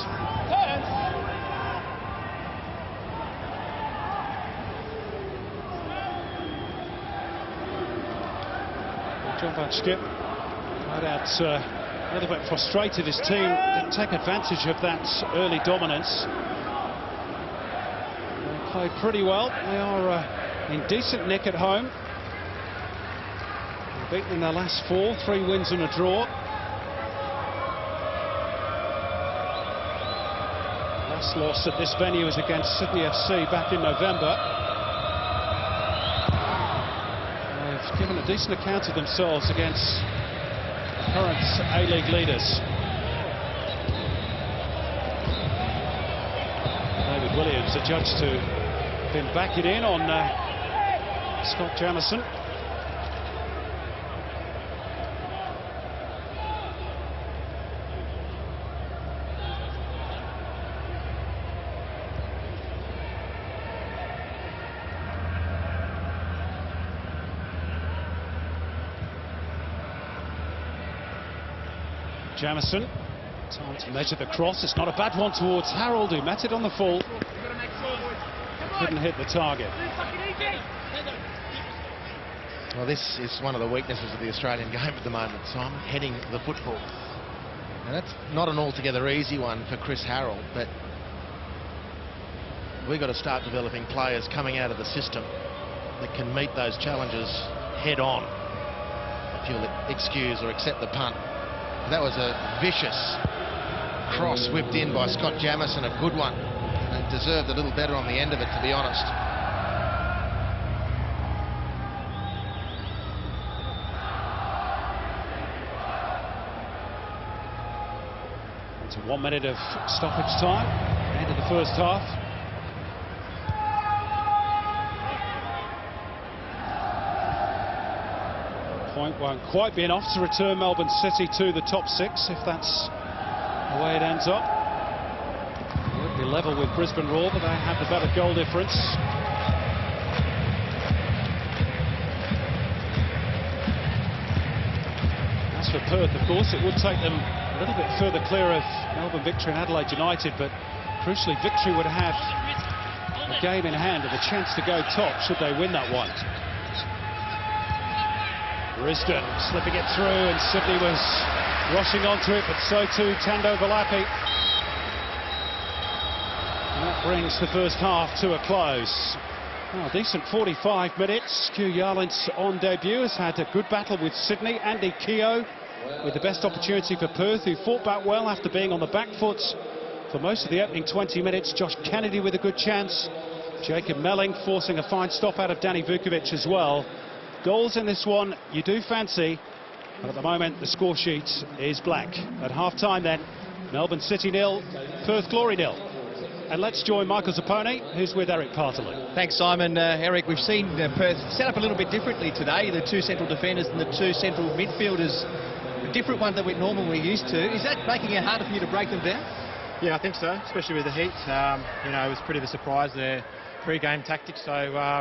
John Van Schip, no doubt a little bit frustrated. His team didn't take advantage of that early dominance. They played pretty well. They are in decent nick at home. Beaten in their last 4, 3 wins and a draw. Last loss at this venue was against Sydney FC back in November. They've given a decent account of themselves against current A-League leaders. David Williams adjudged to have been backing in on Scott Jamison. Jamison, time to measure the cross. It's not a bad one towards Harold, who met it on the full. Couldn't hit the target. Well, this is one of the weaknesses of the Australian game at the moment, Simon, heading the football. And that's not an altogether easy one for Chris Harold, but we've got to start developing players coming out of the system that can meet those challenges head on, if you'll excuse or accept the pun. That was a vicious cross whipped in by Scott Jamieson, a good one. And deserved a little better on the end of it, to be honest. It's a 1 minute of stoppage time, end of the first half. Point won't quite be enough to return Melbourne City to the top 6 if that's the way it ends up. Would be level with Brisbane Roar, but they have the better goal difference. As for Perth, of course, it would take them a little bit further clear of Melbourne Victory and Adelaide United, but crucially Victory would have a game in hand and a chance to go top should they win that one. Risdon slipping it through, and Sydney was rushing onto it, but so too Tando Valapi. And that brings the first half to a close. Oh, decent 45 minutes. Q Yarlins on debut has had a good battle with Sydney. Andy Keogh with the best opportunity for Perth, who fought back well after being on the back foot for most of the opening 20 minutes. Josh Kennedy with a good chance. Jacob Melling forcing a fine stop out of Danny Vukovic as well. Goals in this one you do fancy, but at the moment the score sheet is blank. At half-time then, Melbourne City 0, Perth Glory 0. And let's join Michael Zappone, who's with Eric Partaloo. Thanks, Simon. Eric, we've seen Perth set up a little bit differently today. The two central defenders and the two central midfielders, a different one than we're normally used to. Is that making it harder for you to break them down? Yeah, I think so, especially with the heat. You know, it was pretty of a surprise there. Pre-game tactics, so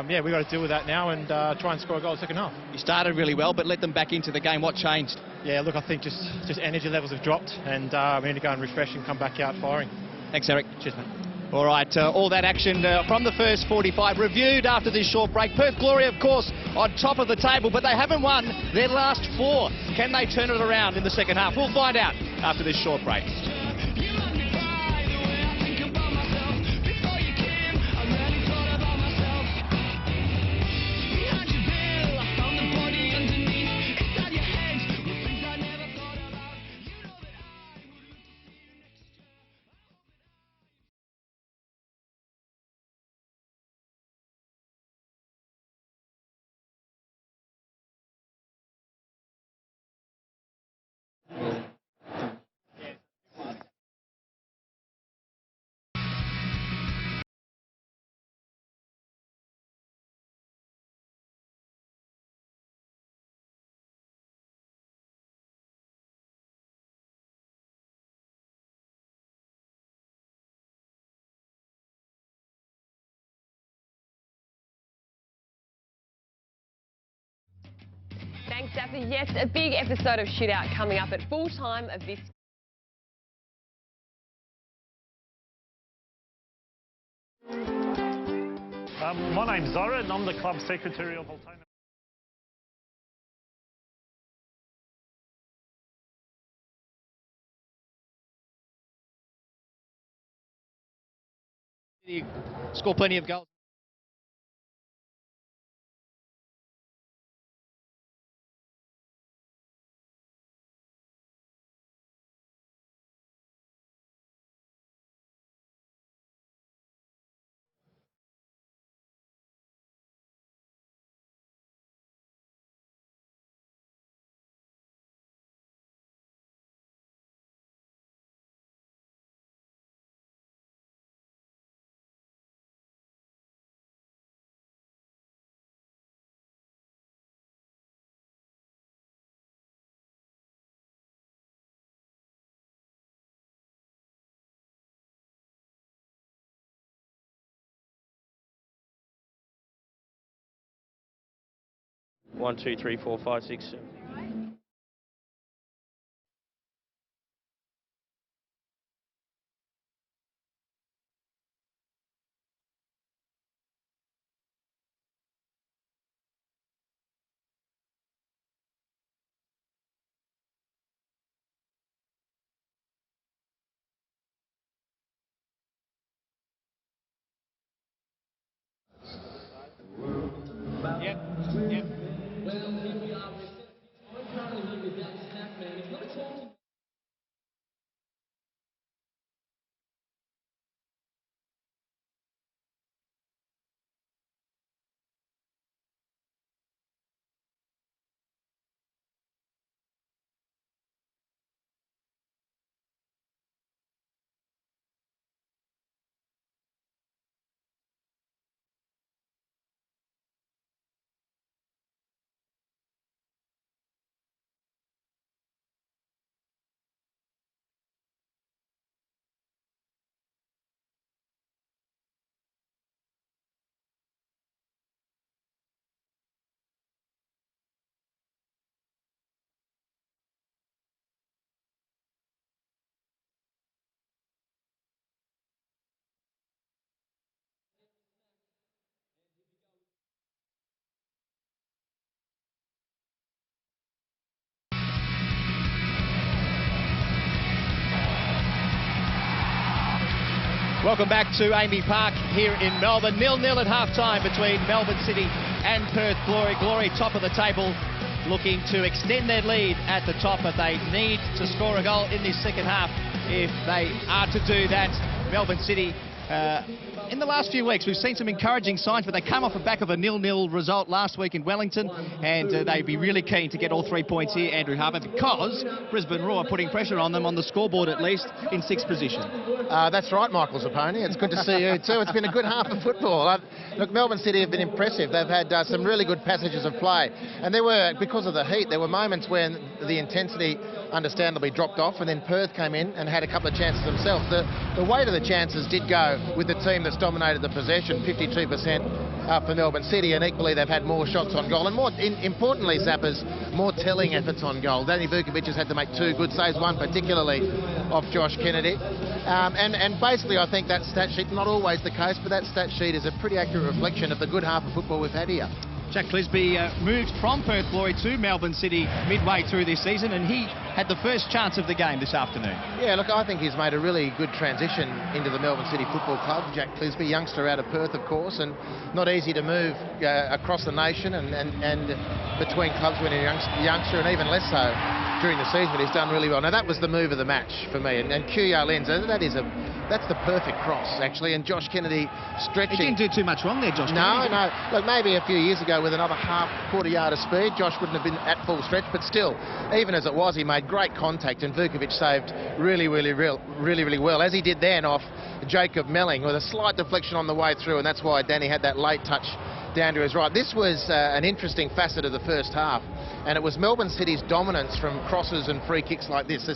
yeah, we've got to deal with that now and try and score a goal in the second half. You started really well, but let them back into the game. What changed? Yeah, look, I think just energy levels have dropped, and we need to go and refresh and come back out firing. Thanks, Eric. Cheers, mate. All right, all that action from the first 45 reviewed after this short break. Perth Glory, of course, on top of the table, but they haven't won their last 4. Can they turn it around in the second half? We'll find out after this short break. Thanks, Daphne. Yes, a big episode of Shootout coming up at full time of this. My name's Zora and I'm the club secretary of Altona. You score plenty of goals. One, two, three, four, five, six. Yep. Well, here we are. I'm currently here with that snack man. If you want to talk to Welcome back to Amy Park here in Melbourne. 0-0 at half-time between Melbourne City and Perth Glory. Glory top of the table, looking to extend their lead at the top, but they need to score a goal in this second half if they are to do that. Melbourne City, in the last few weeks, we've seen some encouraging signs, but they come off the back of a 0-0 result last week in Wellington, and they'd be really keen to get all 3 points here, Andrew Harper, because Brisbane Roar are putting pressure on them on the scoreboard, at least in 6th position. That's right, Michael Zapponi. It's good to see you too. It's been a good half of football. Look, Melbourne City have been impressive. They've had some really good passages of play, and there were, because of the heat, there were moments when the intensity understandably dropped off, and then Perth came in and had a couple of chances themselves. The weight of the chances did go with the team that's dominated the possession, 52% for Melbourne City, and equally they've had more shots on goal, and more importantly, Zappers, more telling efforts on goal. Danny Vukovic has had to make 2 good saves, one particularly off Josh Kennedy. And basically, I think that stat sheet, not always the case, but that stat sheet is a pretty accurate reflection of the good half of football we've had here. Jack Clisby moved from Perth Glory to Melbourne City midway through this season, and he had the first chance of the game this afternoon. Yeah, look, I think he's made a really good transition into the Melbourne City Football Club. Jack Clisby, youngster out of Perth, of course, and not easy to move across the nation and between clubs when you're a youngster, and even less so during the season, but he's done really well. Now, that was the move of the match for me, and Kuyo Lenz, that's the perfect cross, actually, and Josh Kennedy stretching. He didn't do too much wrong there, Josh Kennedy. No. Look, maybe a few years ago with another quarter yard of speed, Josh wouldn't have been at full stretch, but still, even as it was, he made great contact, and Vukovic saved really well, as he did then off Jacob Melling with a slight deflection on the way through, and that's why Danny had that late touch down to his right. This was an interesting facet of the first half, and it was Melbourne City's dominance from crosses and free kicks like this, the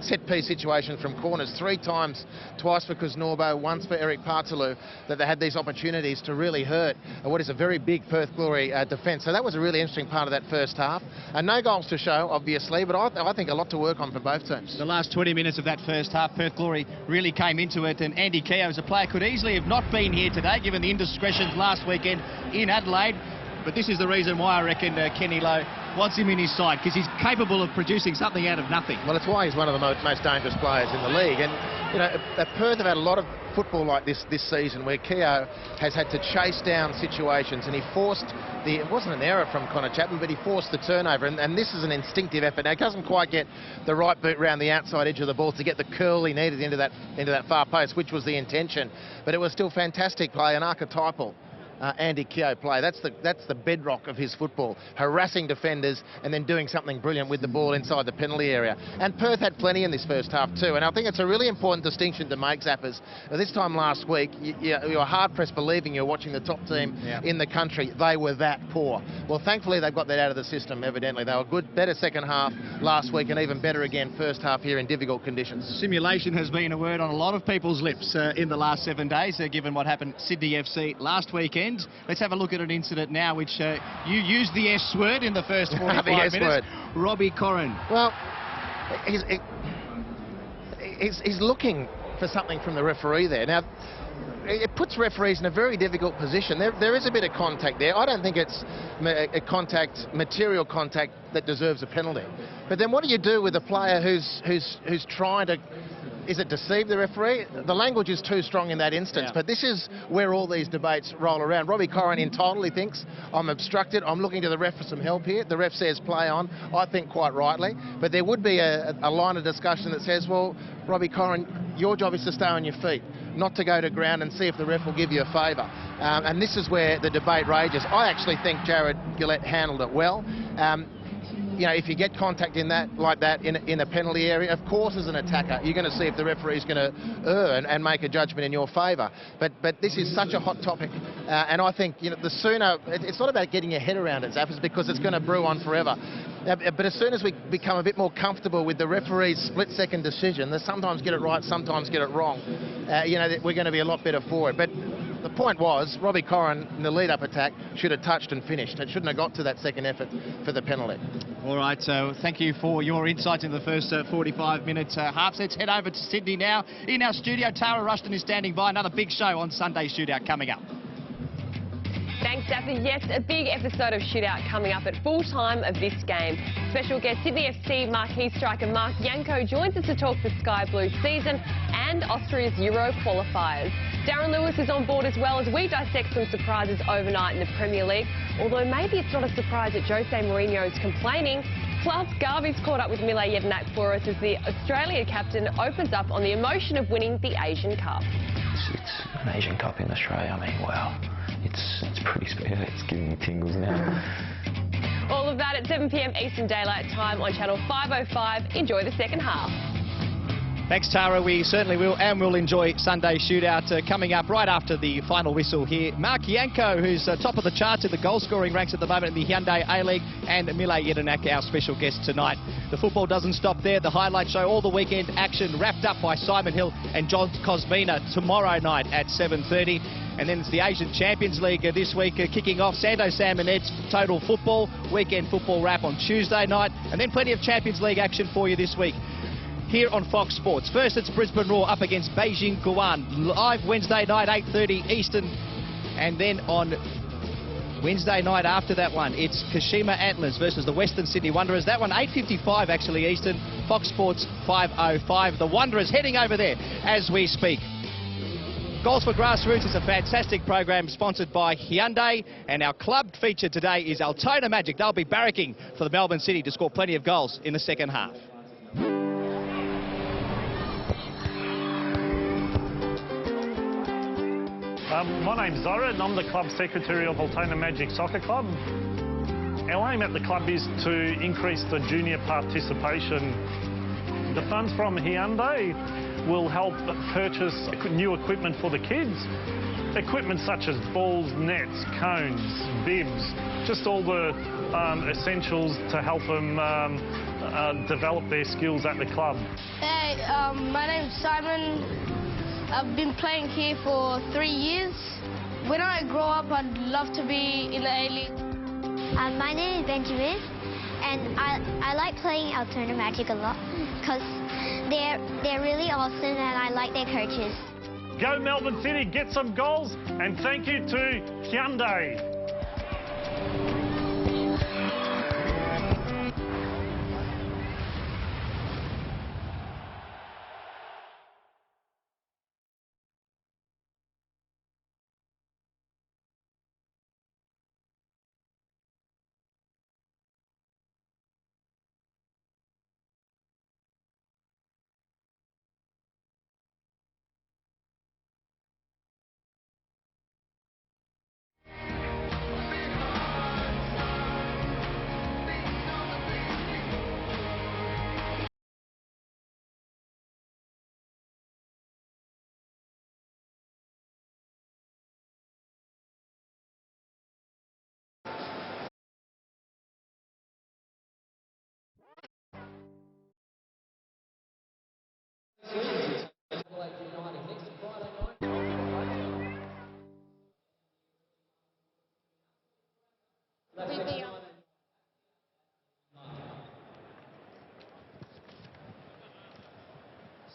set-piece situation from corners, 3 times, twice for Kuznaubo, once for Eric Partalou, that they had these opportunities to really hurt what is a very big Perth Glory defence. So that was a really interesting part of that first half. No goals to show, obviously, but I think a lot to work on for both teams. The last 20 minutes of that first half, Perth Glory really came into it, and Andy Keogh as a player could easily have not been here today, given the indiscretions last weekend in Adelaide. But this is the reason why I reckon Kenny Lowe wants him in his side, because he's capable of producing something out of nothing. Well, it's why he's one of the most dangerous players in the league. And, you know, Perth have had a lot of football like this season, where Keogh has had to chase down situations, and he forced it wasn't an error from Connor Chapman, but he forced the turnover, and this is an instinctive effort. Now, he doesn't quite get the right boot round the outside edge of the ball to get the curl he needed into that far post, which was the intention, but it was still fantastic play, an archetypal Andy Keogh play. That's the bedrock of his football, harassing defenders and then doing something brilliant with the ball inside the penalty area. And Perth had plenty in this first half too, and I think it's a really important distinction to make, Zappers. This time last week, you were hard-pressed believing you're watching the top team in the country. They were that poor. Well, thankfully, they've got that out of the system, evidently. They were good, better second half last week, and even better again first half here in difficult conditions. Simulation has been a word on a lot of people's lips in the last 7 days, given what happened at Sydney FC last weekend. Let's have a look at an incident now, which you used the S word in the first 45 minutes. Word. Robbie Corrin. Well, he's looking for something from the referee there. Now, it puts referees in a very difficult position. There is a bit of contact there. I don't think it's material contact that deserves a penalty. But then what do you do with a player who's trying to, is it deceive the referee? The language is too strong in that instance, but this is where all these debates roll around. Robbie Corrin entitledly thinks, I'm obstructed, I'm looking to the ref for some help here. The ref says play on, I think quite rightly. But there would be a line of discussion that says, well, Robbie Corrin, your job is to stay on your feet, not to go to ground and see if the ref will give you a favour. And this is where the debate rages. I actually think Jared Gillett handled it well. You know, if you get contact in like that in a penalty area, of course as an attacker you're going to see if the referee's going to err and make a judgment in your favour. But this is such a hot topic, and I think, you know, the sooner, it's not about getting your head around it, Zappers, because it's going to brew on forever. But as soon as we become a bit more comfortable with the referee's split-second decision, they sometimes get it right, sometimes get it wrong. You know, we're going to be a lot better for it. But the point was, Robbie Corrin in the lead-up attack should have touched and finished. It shouldn't have got to that second effort for the penalty. All right, so thank you for your insights in the first 45 minutes half. Let's head over to Sydney now. In our studio, Tara Rushton is standing by. Another big show on Sunday Shootout coming up. Thanks, Daphne. Yes, a big episode of Shootout coming up at full time of this game. Special guest Sydney FC marquee striker Mark Yanko joins us to talk the Sky Blue season and Austria's Euro qualifiers. Darren Lewis is on board as well as we dissect some surprises overnight in the Premier League. Although maybe it's not a surprise that Jose Mourinho is complaining. Plus, Garvey's caught up with Mile Jedinak for us as the Australia captain opens up on the emotion of winning the Asian Cup. It's an Asian Cup in Australia. I mean, wow. It's pretty special. It's giving me tingles now. All of that at 7 p.m. Eastern Daylight Time on Channel 505. Enjoy the second half. Thanks, Tara. We certainly will, and we'll enjoy Sunday Shootout coming up right after the final whistle here. Mark Yanko, who's top of the charts in the goal-scoring ranks at the moment in the Hyundai A-League, and Mile Jedinak, our special guest tonight. The football doesn't stop there. The highlight show, all the weekend action, wrapped up by Simon Hill and John Cosmina tomorrow night at 7:30. And then it's the Asian Champions League this week kicking off. Santo Salmonet's Total Football, weekend football wrap on Tuesday night, and then plenty of Champions League action for you this week here on Fox Sports. First, it's Brisbane Roar up against Beijing Guoan, live Wednesday night, 8:30 Eastern. And then on Wednesday night after that one, it's Kashima Antlers versus the Western Sydney Wanderers. That one, 8:55 actually Eastern, Fox Sports 5:05. The Wanderers heading over there as we speak. Goals for Grassroots is a fantastic program sponsored by Hyundai, and our club feature today is Altona Magic. They'll be barracking for the Melbourne City to score plenty of goals in the second half. My name's Zara and I'm the club secretary of Altona Magic Soccer Club. Our aim at the club is to increase the junior participation. The funds from Hyundai will help purchase new equipment for the kids. Equipment such as balls, nets, cones, bibs, just all the essentials to help them develop their skills at the club. Hey, my name's Simon. I've been playing here for 3 years. When I grow up, I'd love to be in the A-League. My name is Benjamin, and I like playing Altona Magic a lot because they're really awesome and I like their coaches. Go Melbourne City, get some goals, and thank you to Hyundai.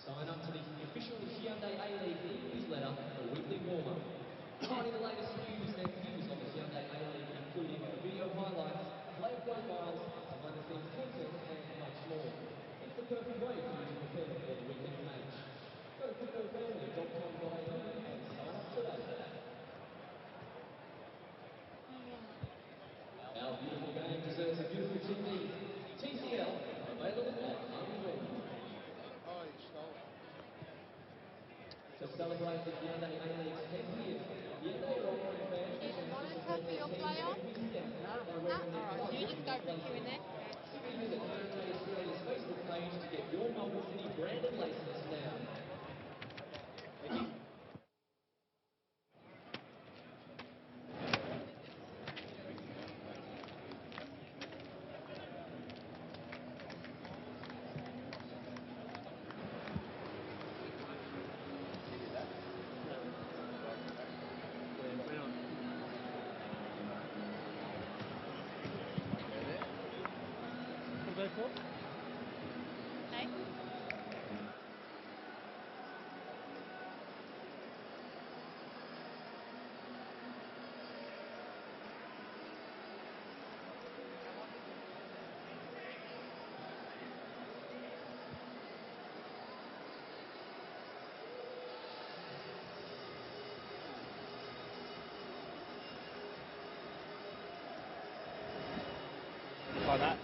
Sign up to the official Hyundai A-League newsletter for weekly warm-ups. Finding the latest news and views on this Hyundai A-League, including video highlights, player profiles, behind-the-scenes content, and much more. It's the perfect way for you to prepare for the weekend match. Go to footballfamily.com.au and sign up today. Our beautiful game deserves a beautiful TV. TCL, available at Unreal. To celebrate the Hyundai A-League's 10th year, Hyundai are offering fans You just go for Q&A. visit Hyundai Australia's Facebook page to get your number city branded license now. Hey? Like that.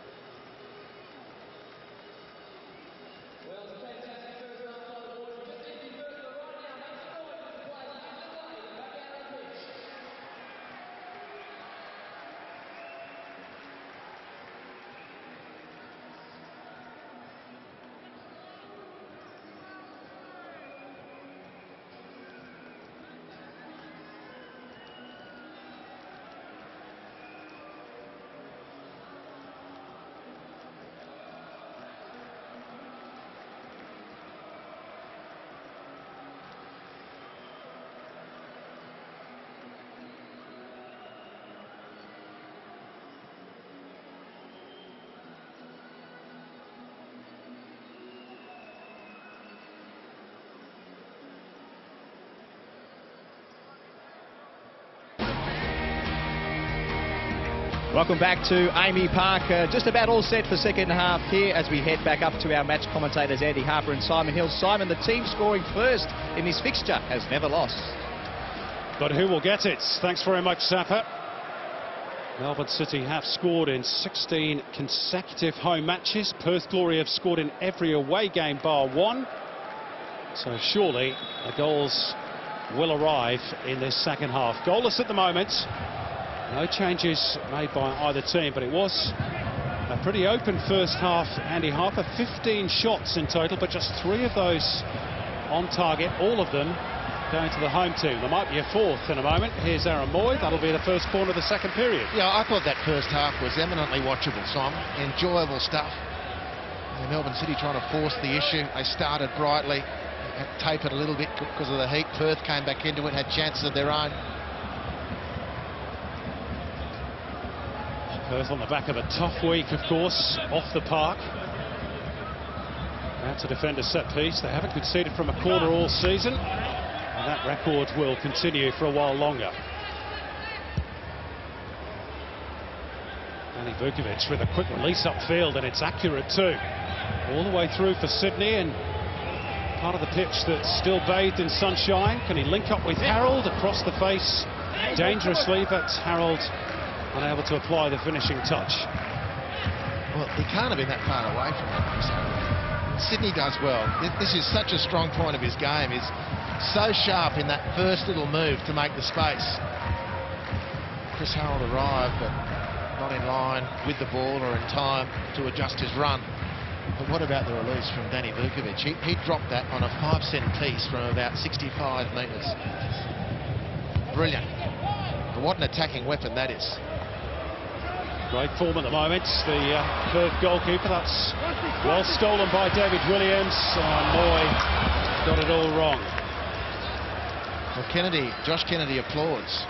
Welcome back to Amy Park. Just about all set for second half here as we head back up to our match commentators Andy Harper and Simon Hill. Simon, the team scoring first in this fixture has never lost. But who will get it? Thanks very much, Sapper. Melbourne City have scored in 16 consecutive home matches. Perth Glory have scored in every away game bar one. So surely the goals will arrive in this second half. Goalless at the moment. No changes made by either team, but it was a pretty open first half. Andy Harper, 15 shots in total, but just 3 of those on target, all of them going to the home team. There might be a fourth in a moment. Here's Aaron Moy. That'll be the first corner of the second period. Yeah, I thought that first half was eminently watchable, Simon. Enjoyable stuff. And Melbourne City trying to force the issue. They started brightly, tapered a little bit because of the heat. Perth came back into it, had chances of their own. Perth on the back of a tough week, of course, off the park. Now to defend a set piece. They haven't conceded from a corner all season, and that record will continue for a while longer. Danny Vukovic with a quick release upfield, and it's accurate too. All the way through for Sydney, and part of the pitch that's still bathed in sunshine. Can he link up with Harold across the face dangerously, but Harold unable to apply the finishing touch. Well, he can't have been that far away from it. Sydney does well. This is such a strong point of his game. He's so sharp in that first little move to make the space. Chris Harold arrived, but not in line with the ball or in time to adjust his run. But what about the release from Danny Vukovic? He dropped that on a 5-cent piece from about 65 metres. Brilliant. But what an attacking weapon that is. Great form at the moment, the Perth goalkeeper. That's well stolen by David Williams. Moy got it all wrong. Well, Josh Kennedy applauds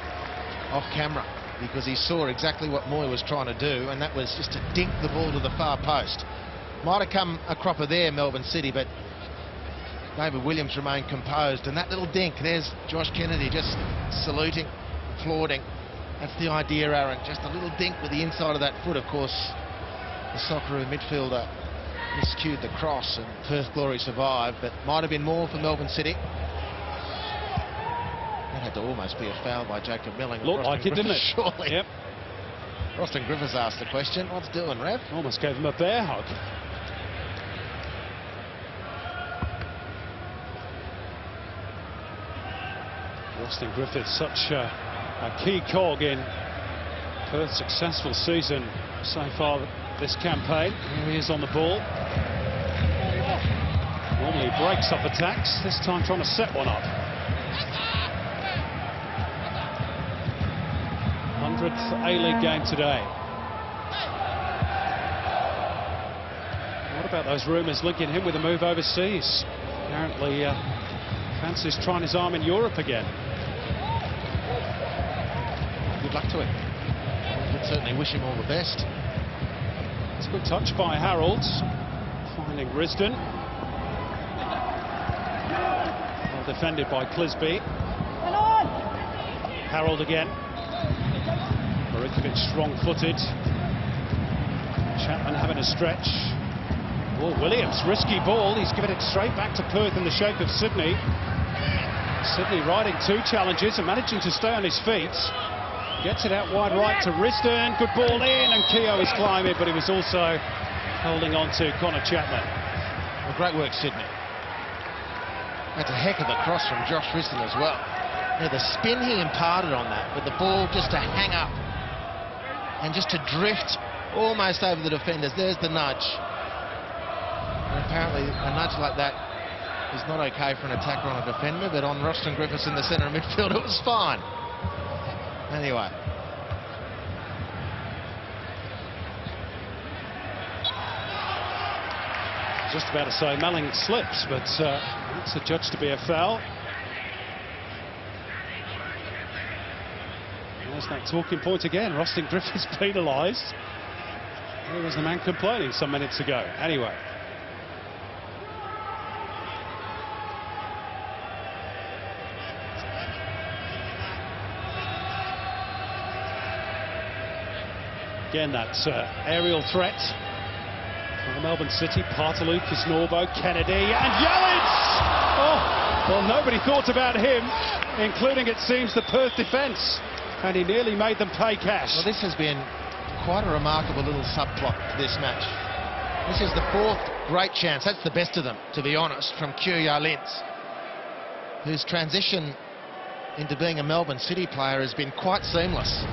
off camera because he saw exactly what Moy was trying to do, and that was just to dink the ball to the far post. Might have come a cropper there, Melbourne City, but David Williams remained composed, and that little dink, there's Josh Kennedy just saluting, applauding. That's the idea, Aaron, just a little dink with the inside of that foot. Of course, the Socceroo midfielder miscued the cross, and Perth Glory survived, but might have been more for Melbourne City. That had to almost be a foul by Jacob Milling. Looked like it, didn't it? Surely. Yep. Roston Griffiths asked the question, what's doing, Rev? Almost gave him a bear hug. Roston Griffiths, such a key cog in Perth's successful season so far this campaign. Here he is on the ball. Normally breaks up attacks, this time trying to set one up. 100th A-League game today. What about those rumours linking him with a move overseas? Apparently fancies trying his arm in Europe again. Good luck to him. We'd certainly wish him all the best. It's a good touch by Harold, finding Risdon. Well defended by Clisby. Harold again. Marikovic strong-footed. Chapman having a stretch. Oh, Williams, risky ball. He's given it straight back to Perth in the shape of Sydney. Sydney riding 2 challenges and managing to stay on his feet. Gets it out wide right to Risdon. Good ball in, and Keogh is climbing, but he was also holding on to Connor Chapman. Well, great work, Sydney. That's a heck of a cross from Josh Risdon as well. Yeah, the spin he imparted on that, with the ball just to hang up and just to drift almost over the defenders. There's the nudge. And apparently a nudge like that is not okay for an attacker on a defender, but on Roston Griffiths in the centre of midfield, it was fine. Anyway. Just about to say Melling slips, but that's adjudged to be a foul. There's that talking point again. Roston Griffiths penalised. There was the man complaining some minutes ago. Anyway. Again, that aerial threat from Melbourne City. Partaloo, Kisnorbo, Kennedy, and Yellins! Oh, well, nobody thought about him, including, it seems, the Perth defence. And he nearly made them pay cash. Well, this has been quite a remarkable little subplot to this match. This is the 4th great chance. That's the best of them, to be honest, from Yellins, whose transition into being a Melbourne City player has been quite seamless.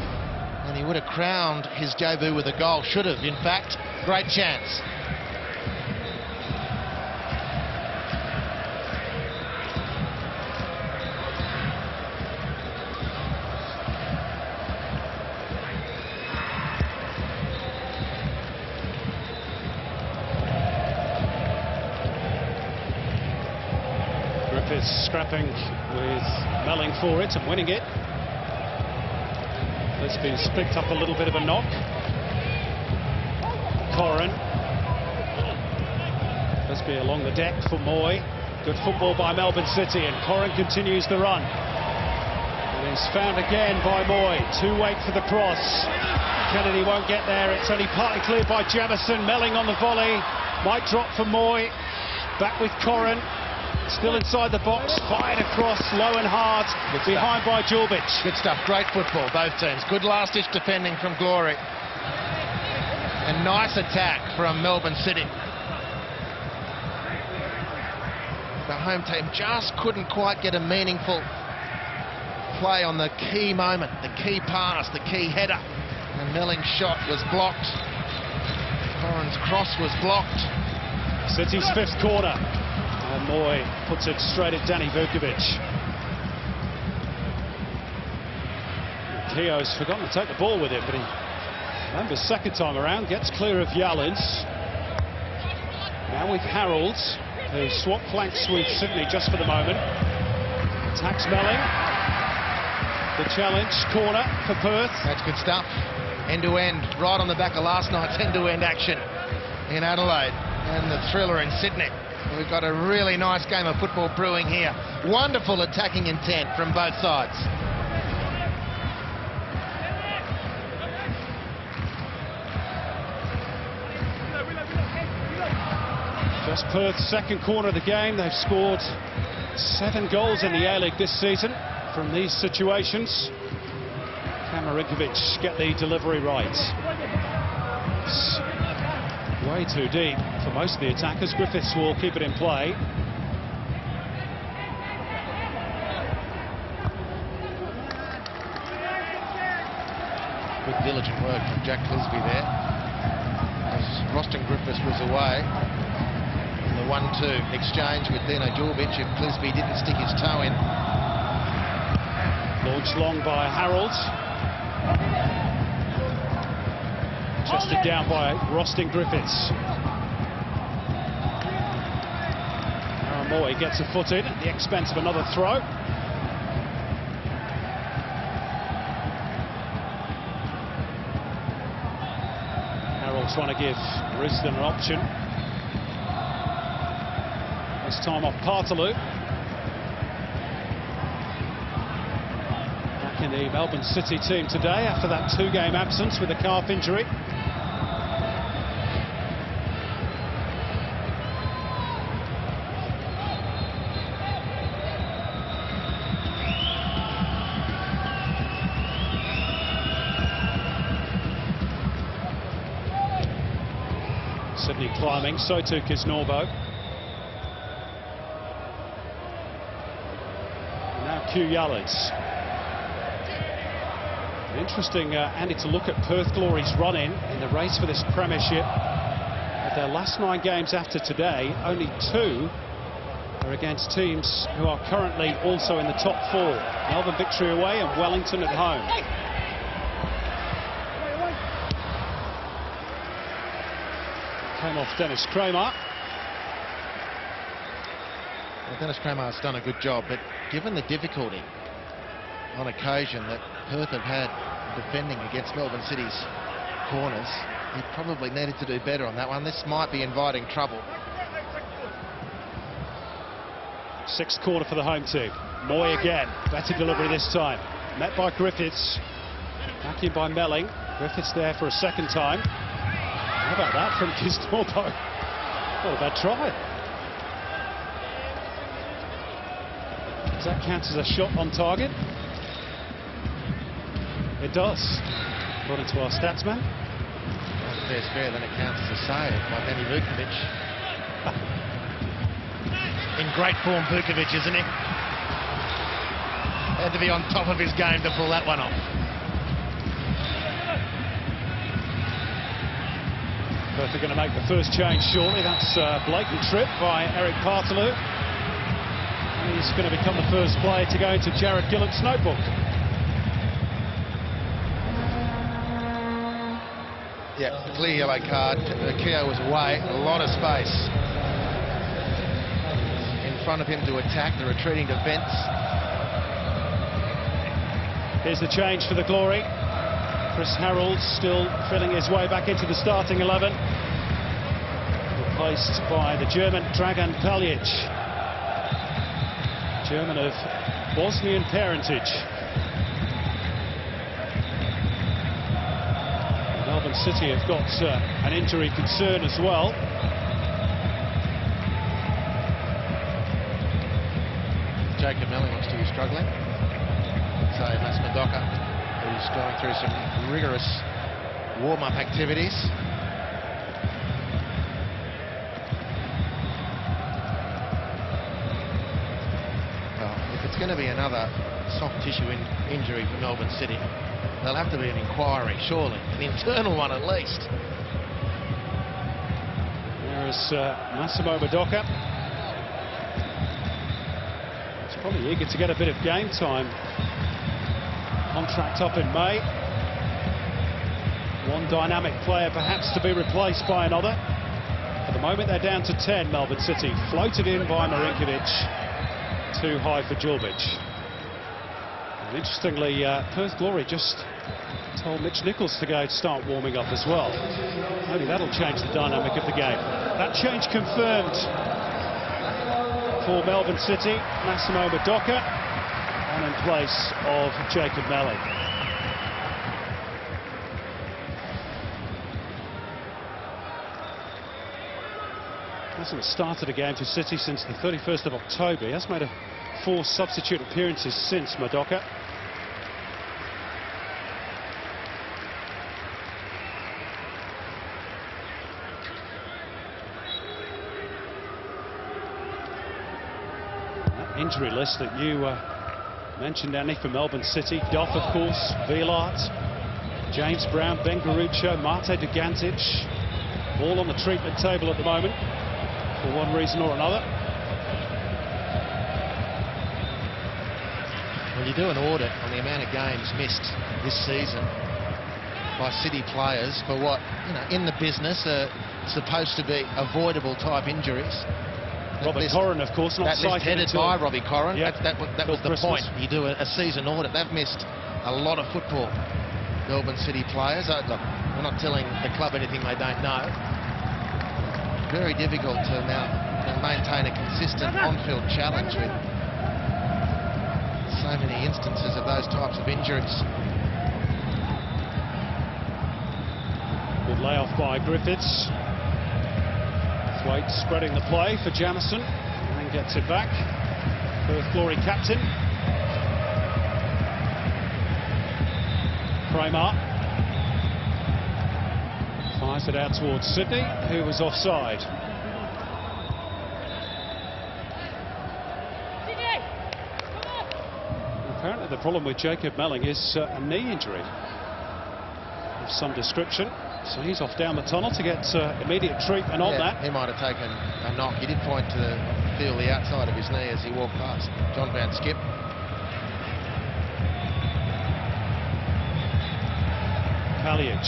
And he would have crowned his debut with a goal. Should have, in fact. Great chance. Griffiths scrapping with Melling for it and winning it. It's been picked up a little bit of a knock. Corrin. Must be along the deck for Moy. Good football by Melbourne City, and Corrin continues the run. And is found again by Moy. Too late for the cross. Kennedy won't get there. It's only partly cleared by Jamison. Melling on the volley. Might drop for Moy. Back with Corrin. Still inside the box, fired across, low and hard, behind by Julbic. Good stuff, great football, both teams. Good last-ditch defending from Glory. And nice attack from Melbourne City. The home team just couldn't quite get a meaningful play on the key moment, the key pass, the key header. And Melling's shot was blocked. Corrin's cross was blocked. City's 5th corner. And Moy puts it straight at Danny Vukovic. Keogh's forgotten to take the ball with him, but he remembers second time around, gets clear of Yellins. Now with Harold, who swap flanks with Sydney just for the moment. Attacks Melling. The challenge, corner for Perth. That's good stuff. End-to-end, right on the back of last night's end-to-end action in Adelaide. And the thriller in Sydney. We've got a really nice game of football brewing here. Wonderful attacking intent from both sides. Just Perth's second corner of the game. They've scored 7 goals in the A-League this season from these situations. Can Marinkovic get the delivery right? It's way too deep for most of the attackers. Griffiths will keep it in play. Good diligent work from Jack Clisby there. As Roston Griffiths was away. The 1-2 exchange with Dino Djurbic if Clisby didn't stick his toe in. Launched long by Harold. Chested down by Roston Griffiths. Aaron Moy gets a foot in at the expense of another throw. Harold trying to give Risdon an option. This time off Partaloo. Back in the Melbourne City team today after that 2-game absence with a calf injury. Sydney climbing, so too Kisnorbo. Q Yallards. Interesting, Andy, to look at Perth Glory's run-in the race for this premiership. At their last 9 games after today, only 2 are against teams who are currently also in the top 4. Melbourne victory away and Wellington at home. Came off Dennis Kramer. Well, Dennis Kramer's done a good job, but given the difficulty on occasion that Perth have had defending against Melbourne City's corners, he probably needed to do better on that one. This might be inviting trouble. 6th corner for the home team. Moy again, better delivery this time. Met by Griffiths, back in by Melling. Griffiths there for a second time. How about that from Kisnorbo? What a bad try. Does that count as a shot on target? It does, according to our stats man. If there's fair, then it counts as a save by Benny Vukovic. In great form, Vukovic, isn't he? Had to be on top of his game to pull that one off. Perth are going to make the first change shortly. That's a blatant trip by Eric Partaloo. He's going to become the first player to go into Jared Gillock's notebook. Yeah, clear yellow card. Keogh was away, a lot of space in front of him to attack the retreating defence. Here's the change for the Glory. Chris Harold still feeling his way back into the starting 11. Replaced by the German Dragan Paljic. German of Bosnian parentage. Melbourne City have got an injury concern as well. Jacob Melling looks to be struggling. So Mas Madoka, who's going through some rigorous warm-up activities. It's going to be another soft tissue injury for Melbourne City. There'll have to be an inquiry, surely, an internal one at least. There's Massimo Madoka. He's probably eager to get a bit of game time. Contract up in May. One dynamic player perhaps to be replaced by another. At the moment they're down to 10, Melbourne City. Floated in by Marinkovic. Too high for Djurbic. And interestingly, Perth Glory just told Mitch Nichols to go start warming up as well. Maybe that'll change the dynamic of the game. That change confirmed for Melbourne City, Massimo Madoka, on in place of Jacob Melling. Hasn't started a game for City since the 31st of October. He has made 4 substitute appearances since, Madoka. That injury list that you mentioned, Andy, for Melbourne City. Duff, of course, Viellart, James Brown, Ben Garuccio, Mate Dugantic, all on the treatment table at the moment, for one reason or another. Well, you do an audit on the amount of games missed this season by City players for what, in the business are supposed to be avoidable type injuries. Robert Corrin, of course, not cited headed by Robbie Corrin. Yep. That was the point. You do a season audit. They've missed a lot of football, Melbourne City players. Look, we're not telling the club anything they don't know. Very difficult to now maintain a consistent on-field challenge with so many instances of those types of injuries. Good layoff by Griffiths. Thwaite spreading the play for Jamison and gets it back. Perth Glory captain. Kramer fires it out towards Sydney, who was offside. Apparently the problem with Jacob Melling is a knee injury of some description. So he's off down the tunnel to get immediate treatment on that. He might have taken a knock. He did point to feel the outside of his knee as he walked past John Van Skip. Kaljic.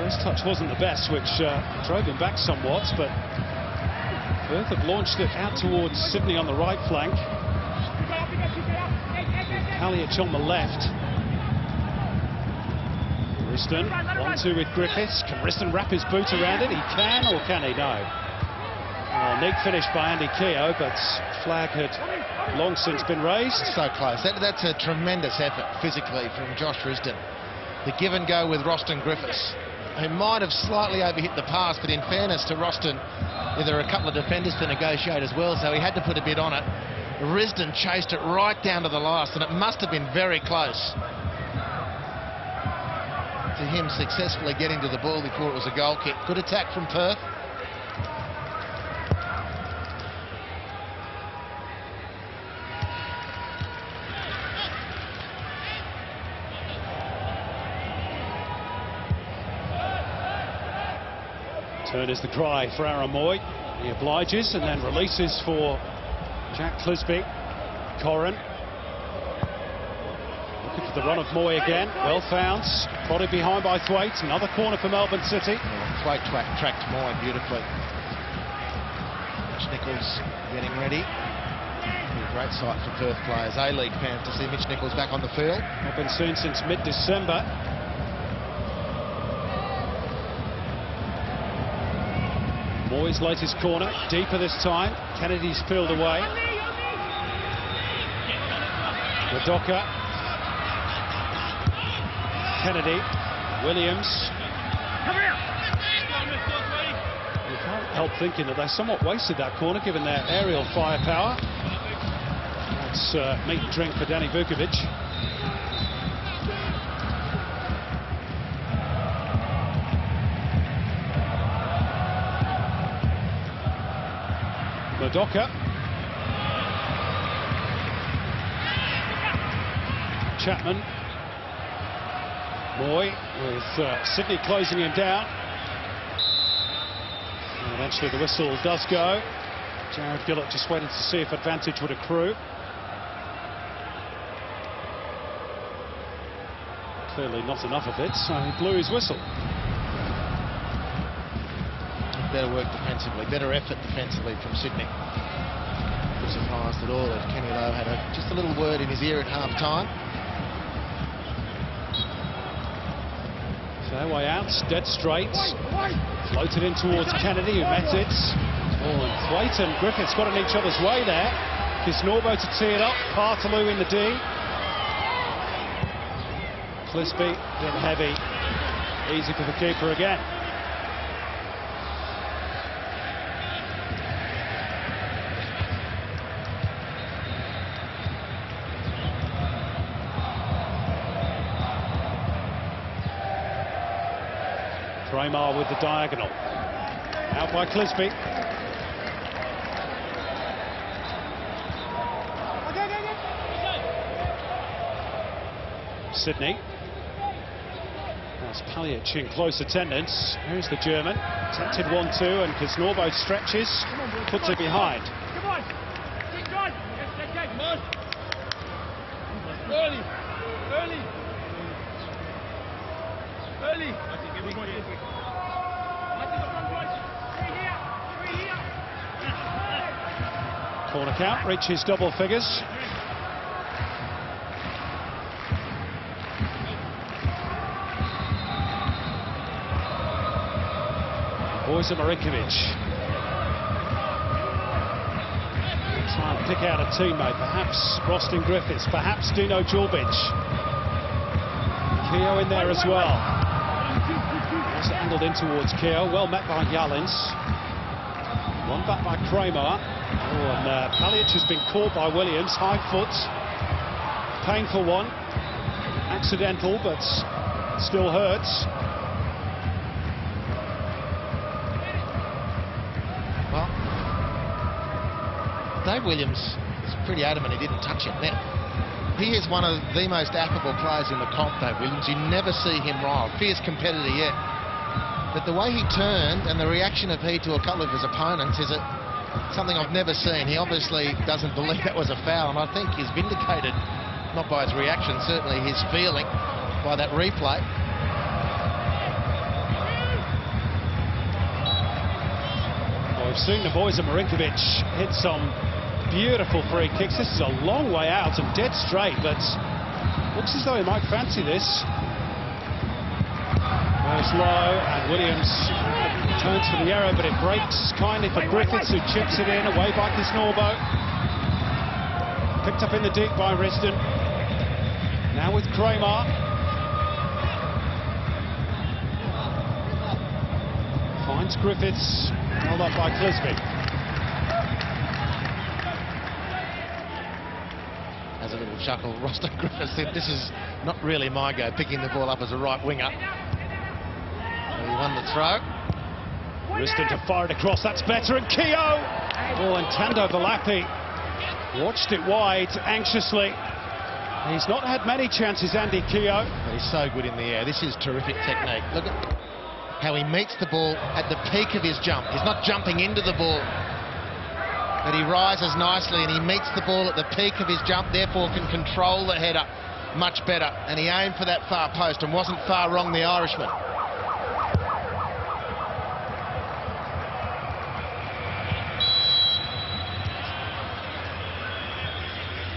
First touch wasn't the best, which drove him back somewhat, but Perth have launched it out towards Sydney on the right flank. Kaljic on the left. Riston, 1-2 with Griffiths. Can Riston wrap his boot around it? He can, or can he? No. Neat finish by Andy Keogh, but flag had long since been raised. So close. That's a tremendous effort physically from Josh Riston. The give and go with Roston Griffiths, who might have slightly overhit the pass, but in fairness to Roston, there were a couple of defenders to negotiate as well, so he had to put a bit on it. Riston chased it right down to the last, and it must have been very close to him successfully getting to the ball before it was a goal kick. Good attack from Perth. Turn is the cry for Aaron Moy. He obliges and then releases for Jack Clisby. Corrin. Looking for the run of Moy again. Well found. Prodded behind by Thwaite. Another corner for Melbourne City. Thwaite tracked Moy beautifully. Mitch Nichols getting ready. Be a great sight for Perth players, A-League fans, to see Mitch Nichols back on the field. Not been seen since mid-December. Moy's latest corner, deeper this time. Kennedy's peeled away. Madoka. Kennedy. Williams. You can't help thinking that they somewhat wasted that corner given their aerial firepower. That's meat and drink for Danny Vukovic. Madoka. Chapman. Moy with Sydney closing him down. And eventually the whistle does go. Jared Gillett just waited to see if advantage would accrue. Clearly not enough of it, so he blew his whistle. Better work defensively, better effort defensively from Sydney. I'm surprised at all that Kenny Lowe had just a little word in his ear at half-time. Fair way out, dead straight. Floated in towards Kennedy, who met it. Oh, and Thwaite and Griffiths got in each other's way there. Kisnorbo to tee it up, Partaloo in the D. Clisby in heavy. Easy for the keeper again. Kramer with the diagonal. Out by Clisby. Sydney. That's Palic in close attendance. Here's the German. Tempted 1-2 and Kisnorbo stretches. Puts it behind. Come on! Come on! Early! Early! Early! Corner count reaches double figures. Boyza Marinkovic. Try and pick out a teammate, perhaps Rostin Griffiths, perhaps Dino Jorbic. Keogh in there as well. Also angled in towards Keogh, well met by Yallins. One back by Kramer. Oh, and Palic has been caught by Williams, high foot. Painful one. Accidental, but still hurts. Well, Dave Williams is pretty adamant he didn't touch him. Now, he is one of the most affable players in the comp, Dave Williams. You never see him rile. Fierce competitor, yeah. But the way he turned and the reaction of he to a couple of his opponents is something I've never seen. He obviously doesn't believe that was a foul, and I think he's vindicated, not by his reaction, certainly his feeling by that replay. We've seen the Boyza Marinkovic hit some beautiful free kicks. This is a long way out and dead straight, but looks as though he might fancy this. Goes low, and Williams turns for the arrow, but it breaks kindly for Griffiths, who chips it in, away by Kisnorbo. Picked up in the deep by Risdon. Now with Kramer. Finds Griffiths. Held up by Clisby. As a little chuckle, Rostin Griffiths said, "This is not really my go, picking the ball up as a right winger." And he won the throw. Risdon to fire it across, that's better, and Keogh! Oh, and Tando Valapi watched it wide, anxiously. He's not had many chances, Andy Keogh. But he's so good in the air. This is terrific technique. Look at how he meets the ball at the peak of his jump. He's not jumping into the ball, but he rises nicely and he meets the ball at the peak of his jump, therefore can control the header much better. And he aimed for that far post and wasn't far wrong, the Irishman.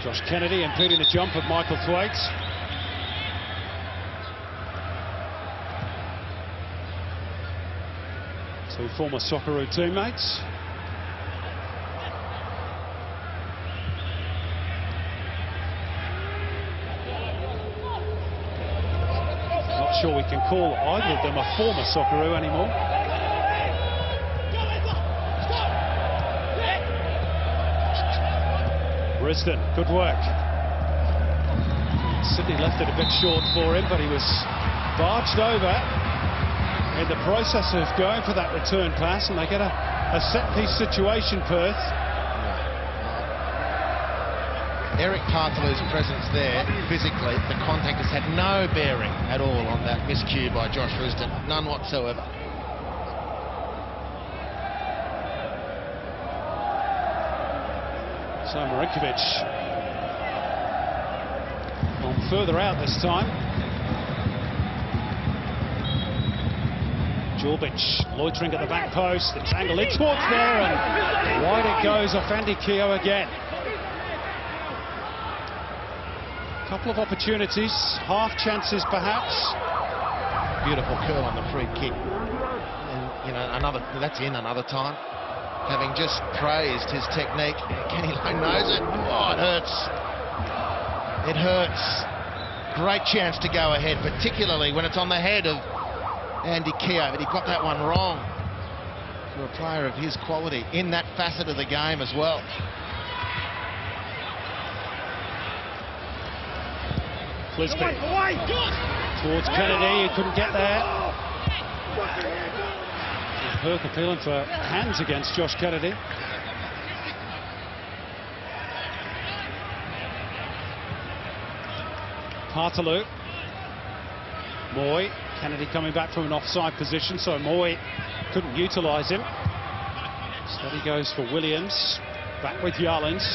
Josh Kennedy impeding the jump of Michael Thwaite. Two former Socceroo teammates. Not sure we can call either of them a former Socceroo anymore. Risdon, good work. Sydney left it a bit short for him, but he was barged over in the process of going for that return pass, and they get a set-piece situation, Perth. Eric Partaloo's presence there, physically, the contact has had no bearing at all on that miscue by Josh Risdon, none whatsoever. So Marinkovic on further out this time. Jorbic loitering at the back post. It's angled in towards there, and wide it goes off Andy Keogh again. Couple of opportunities, half chances perhaps. Beautiful curl on the free kick. And, you know, that's in another time. having just praised his technique. Kenny Lang knows it. Oh, it hurts. It hurts. Great chance to go ahead, particularly when it's on the head of Andy Keogh, but he got that one wrong for a player of his quality in that facet of the game as well. Clisby towards Kennedy, he couldn't get there. Perth appealing for hands against Josh Kennedy. Hartaloo. Moy. Kennedy coming back from an offside position, so Moy couldn't utilise him. Steady goes for Williams. Back with Yarlins.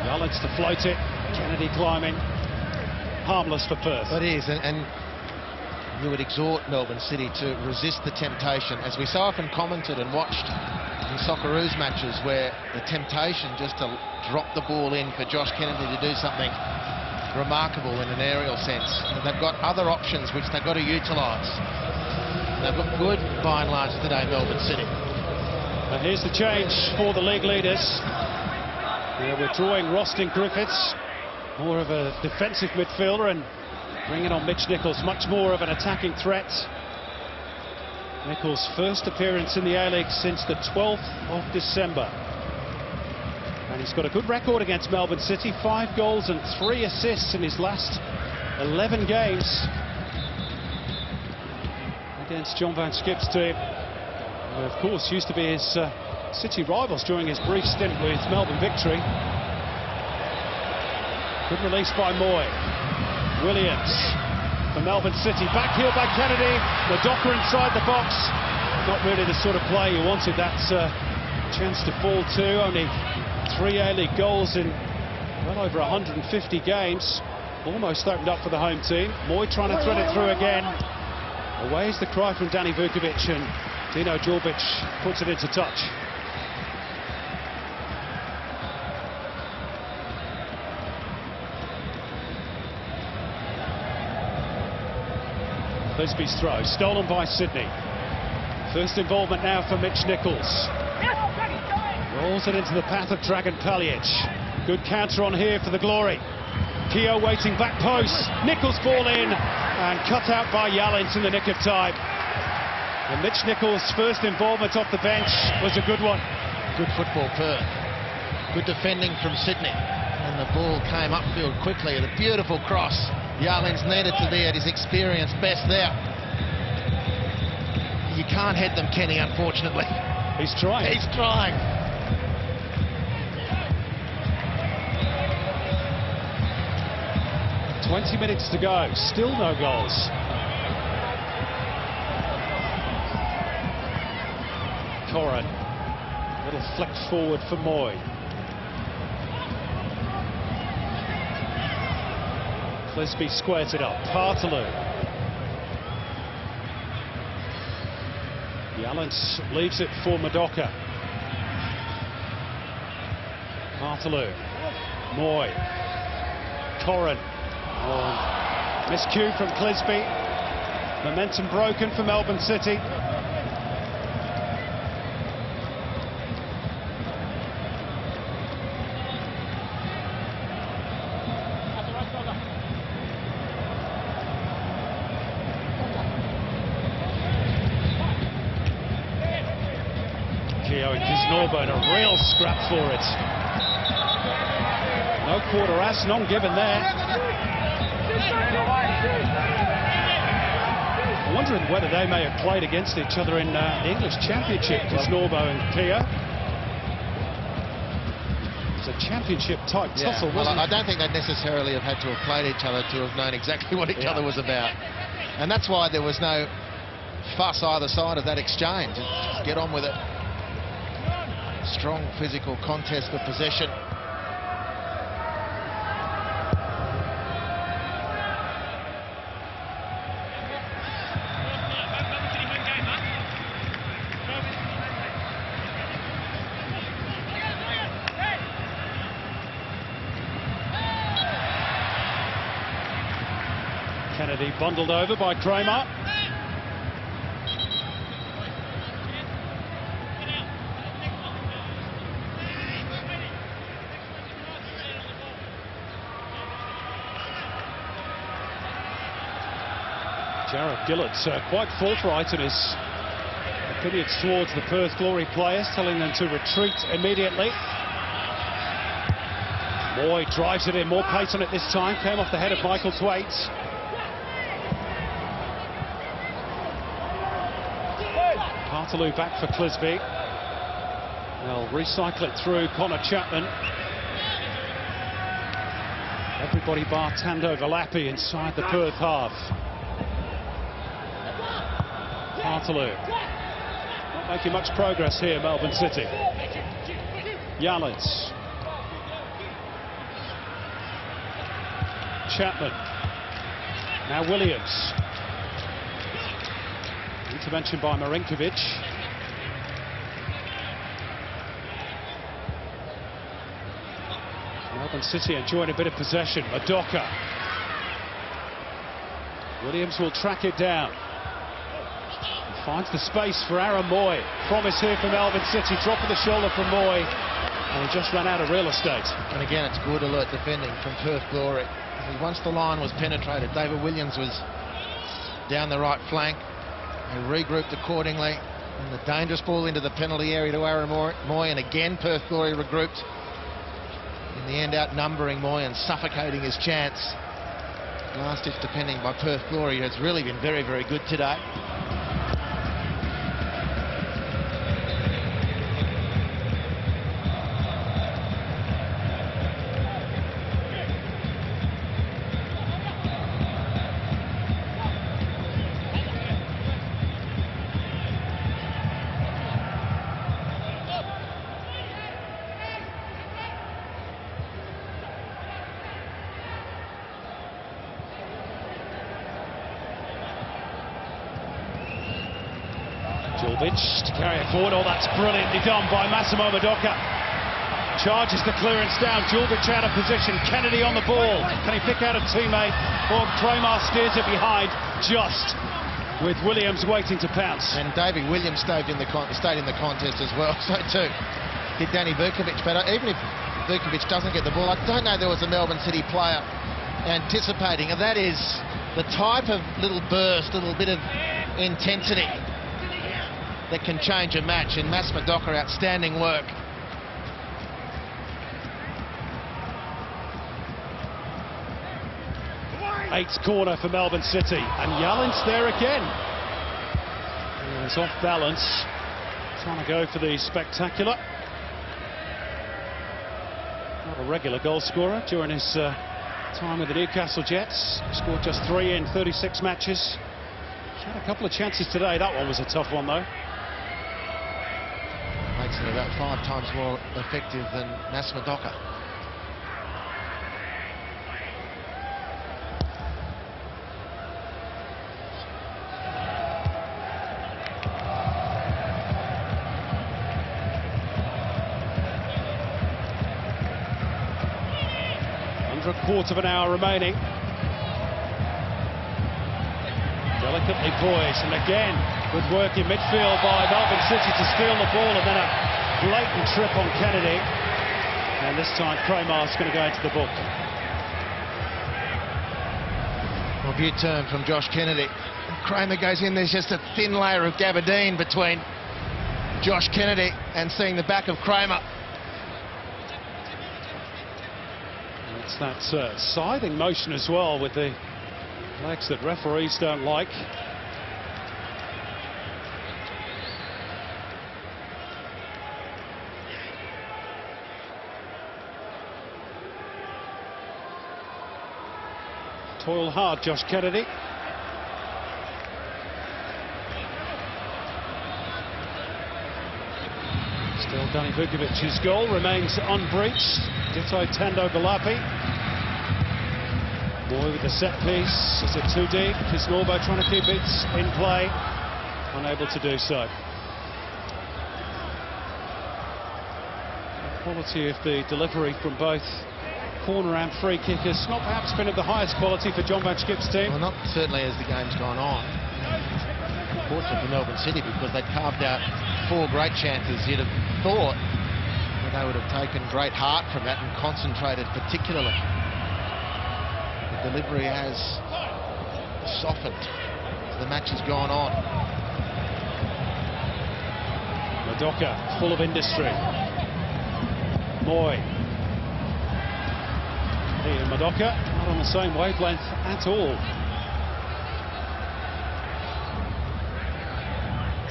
Yarlins to float it. Kennedy climbing. Harmless for Perth. It is, and you would exhort Melbourne City to resist the temptation, as we so often commented and watched in Socceroos matches, where the temptation just to drop the ball in for Josh Kennedy to do something remarkable in an aerial sense. And they've got other options which they've got to utilise. They've looked good by and large today, Melbourne City. And here's the change for the league leaders. They're withdrawing Rostin Griffiths, more of a defensive midfielder, and bringing on Mitch Nichols, much more of an attacking threat. Nichols' first appearance in the A-League since the 12th of December. And he's got a good record against Melbourne City, 5 goals and 3 assists in his last 11 games against John Van Schip's team, who of course used to be his City rivals during his brief stint with Melbourne Victory. Good release by Moy. Williams for Melbourne City, back heel by Kennedy. Madoka inside the box. Not really the sort of play you wanted that chance to fall to. Only 3 A-League goals in well over 150 games. Almost opened up for the home team. Moy trying to thread it through again. Away is the cry from Danny Vukovic, and Dino Djurbic puts it into touch. Clisby's throw, stolen by Sydney. First involvement now for Mitch Nichols. Rolls it into the path of Dragan Paljic. Good counter on here for the Glory. Keogh waiting back post. Nichols ball in and cut out by Yarlins in the nick of time. And Mitch Nichols' first involvement off the bench was a good one. Good football, Perth. Good defending from Sydney. And the ball came upfield quickly. A beautiful cross. Yarlins needed to be at his experienced best there. You can't head them, Kenny, unfortunately. He's trying. He's trying. "20 minutes to go, still no goals." Corran, little flick forward for Moy. Clisby squares it up. Hartaloo. Yarlins leaves it for Madoka. Hartaloo. Moy. Corran. Oh, miscue from Clisby. Momentum broken for Melbourne City. Keogh and Kisnorbo in a real scrap for it. No quarter ass, none given there. I'm wondering whether they may have played against each other in the English Championship, Kisnorbo and Keogh. It's a championship type tussle, wasn't it? I don't think they'd necessarily have had to have played each other to have known exactly what each other was about. And that's why there was no fuss either side of that exchange. Just get on with it. Strong physical contest for possession. Kennedy bundled over by Kramer. Jared Gillard's quite forthright in his opinions towards the Perth Glory players, telling them to retreat immediately. Moy drives it in, more pace on it this time, came off the head of Michael Thwaite. Hartley back for Clisby. They'll recycle it through Connor Chapman. Everybody bar Tando Valapi inside the Perth half. Hartley not making much progress here, Melbourne City. Yalins. Chapman. Now Williams. Intervention by Marinkovic. Melbourne City enjoying a bit of possession. Madoka. Williams will track it down. He finds the space for Aaron Moy. Promise here for Melbourne City. Drop of the shoulder from Moy. And he just ran out of real estate. And again, it's good alert defending from Perth Glory. Once the line was penetrated, David Williams was down the right flank. They regrouped accordingly, and the dangerous ball into the penalty area to Aaron Moy, and again Perth Glory regrouped. In the end, outnumbering Moy and suffocating his chance. Last-ditch defending by Perth Glory has really been very, very good today. To carry it forward. Oh, that's brilliantly done by Massimo Madoka. Charges the clearance down. Julvic out of position. Kennedy on the ball. Can he pick out a teammate? Or Kramer steers it behind, just with Williams waiting to pounce. And Davey Williams stayed in the contest as well. So too did Danny Vukovic. But even if Vukovic doesn't get the ball, I don't know there was a Melbourne City player anticipating, and that is the type of little burst, little bit of intensity that can change a match. And Mass Madoka, outstanding work. Eighth corner for Melbourne City, and Yalins there again. He's off balance, trying to go for the spectacular. Not a regular goal scorer during his time with the Newcastle Jets. Scored just 3 in 36 matches. He's had a couple of chances today. That one was a tough one though. Makes it about 5 times more effective than Mass Madoka. Under a quarter of an hour remaining. Delicately poised, and again with work in midfield by Melbourne City to steal the ball, and then a blatant trip on Kennedy. And this time Kramer's going to go into the book. Well, good turn from Josh Kennedy. Kramer goes in, there's just a thin layer of gabardine between Josh Kennedy and seeing the back of Kramer. It's that scything motion as well with the legs that referees don't like. Toiled hard, Josh Kennedy. Still Danny Vukovic's goal remains unbreached. Ditto Tando Valapi. Boy with the set piece. Is it too deep? Is Norbo trying to keep it in play? Unable to do so. The quality of the delivery from both corner and free kickers not perhaps been of the highest quality for John Van Schip's team. Well, not certainly as the game's gone on. Unfortunate for Melbourne City, because they carved out 4 great chances. You'd have thought that they would have taken great heart from that and concentrated particularly. The delivery has softened. the match has gone on. Madoka, full of industry. Moy. He and Madoka not on the same wavelength at all.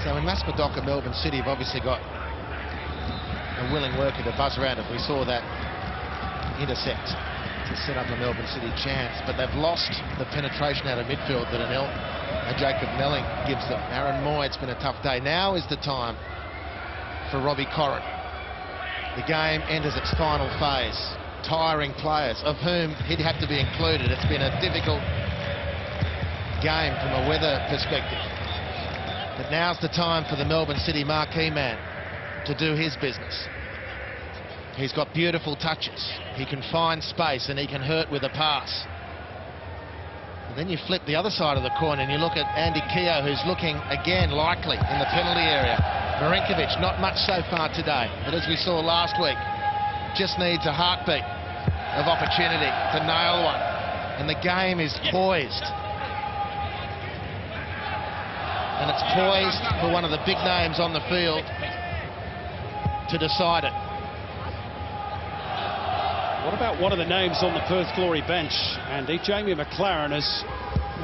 So in Mas Madoka, Melbourne City have obviously got a willing worker to buzz around if we saw that intercept to set up a Melbourne City chance, but they've lost the penetration out of midfield that a Jacob Melling gives them. Aaron Moy, it's been a tough day. Now is the time for Robbie Corrin. The game enters its final phase. Tiring players, of whom he'd have to be included. It's been a difficult game from a weather perspective. But now's the time for the Melbourne City marquee man to do his business. He's got beautiful touches. He can find space and he can hurt with a pass. And then you flip the other side of the coin and you look at Andy Keogh, who's looking again likely in the penalty area. Marinkovic, not much so far today, but as we saw last week, just needs a heartbeat of opportunity to nail one. And the game is poised. And it's poised for one of the big names on the field to decide it. What about one of the names on the Perth Glory bench, Andy? Jamie McLaren has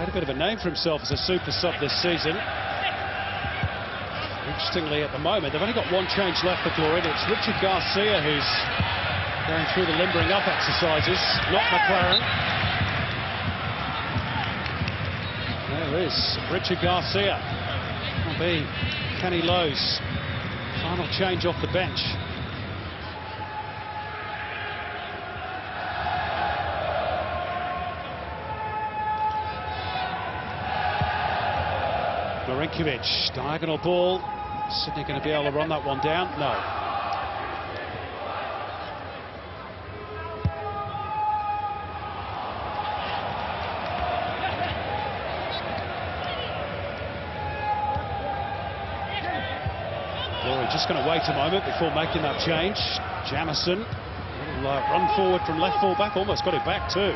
made a bit of a name for himself as a super sub this season. Interestingly, at the moment, they've only got one change left for Glory, and it's Richard Garcia who's going through the limbering up exercises, not McLaren. There is Richard Garcia. Will be Kenny Lowe's final change off the bench. Marinkovic, diagonal ball. Sydney going to be able to run that one down? No. Glory just going to wait a moment before making that change. Jamison will run forward from left full back, almost got it back too.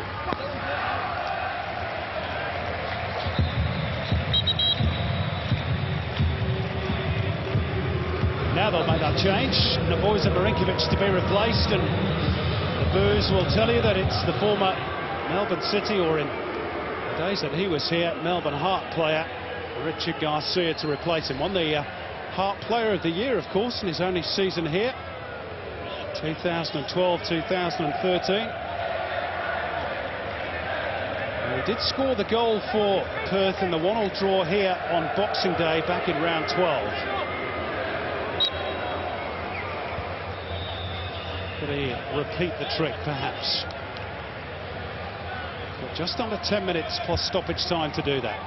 Now they'll make that change. Navoiza Marinkovic to be replaced, and the boos will tell you that it's the former Melbourne City, or in the days that he was here, Melbourne Heart player Richard Garcia to replace him. Won the Heart Player of the Year, of course, in his only season here, 2012-2013. He did score the goal for Perth in the 1-1 draw here on Boxing Day back in round 12. Could he repeat the trick, perhaps? Got just under 10 minutes plus stoppage time to do that.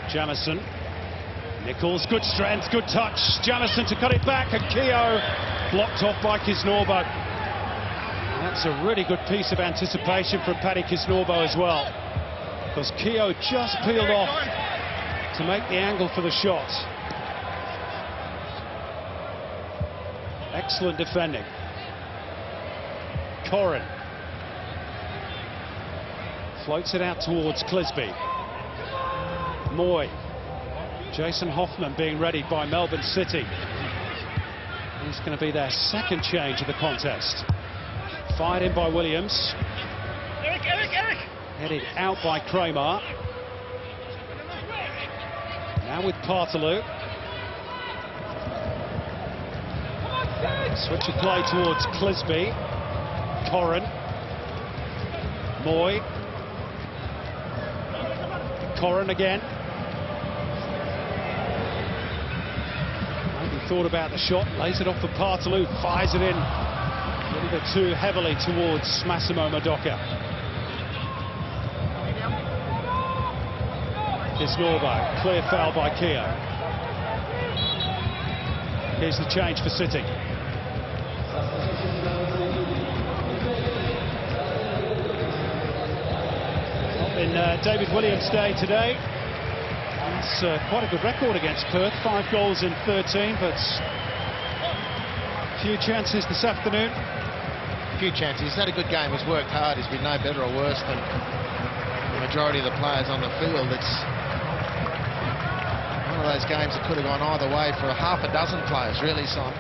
Jamison. Nichols, good strength, good touch. Jamison to cut it back, and Keogh blocked off by Kisnorbo. That's a really good piece of anticipation from Paddy Kisnorbo as well, because Keogh just peeled off to make the angle for the shot. Excellent defending. Corrin floats it out towards Clisby. Moy. Jason Hoffman being readied by Melbourne City. He's going to be their second change of the contest. Fired in by Williams. Eric! Headed out by Kramer. Now with Partaloo. Switch of play towards Clisby. Corrin. Moy. Corrin again. Thought about the shot, lays it off for Partaloo, fires it in a little bit too heavily towards Massimo Madoka. Kisnorbo, clear foul by Keogh. Here's the change for City. on David Williams' day today. It's quite a good record against Perth, 5 goals in 13, but a few chances this afternoon. A few chances. He's had a good game. He's worked hard. He's been no better or worse than the majority of the players on the field. It's one of those games that could have gone either way for half a dozen players, really, Simon.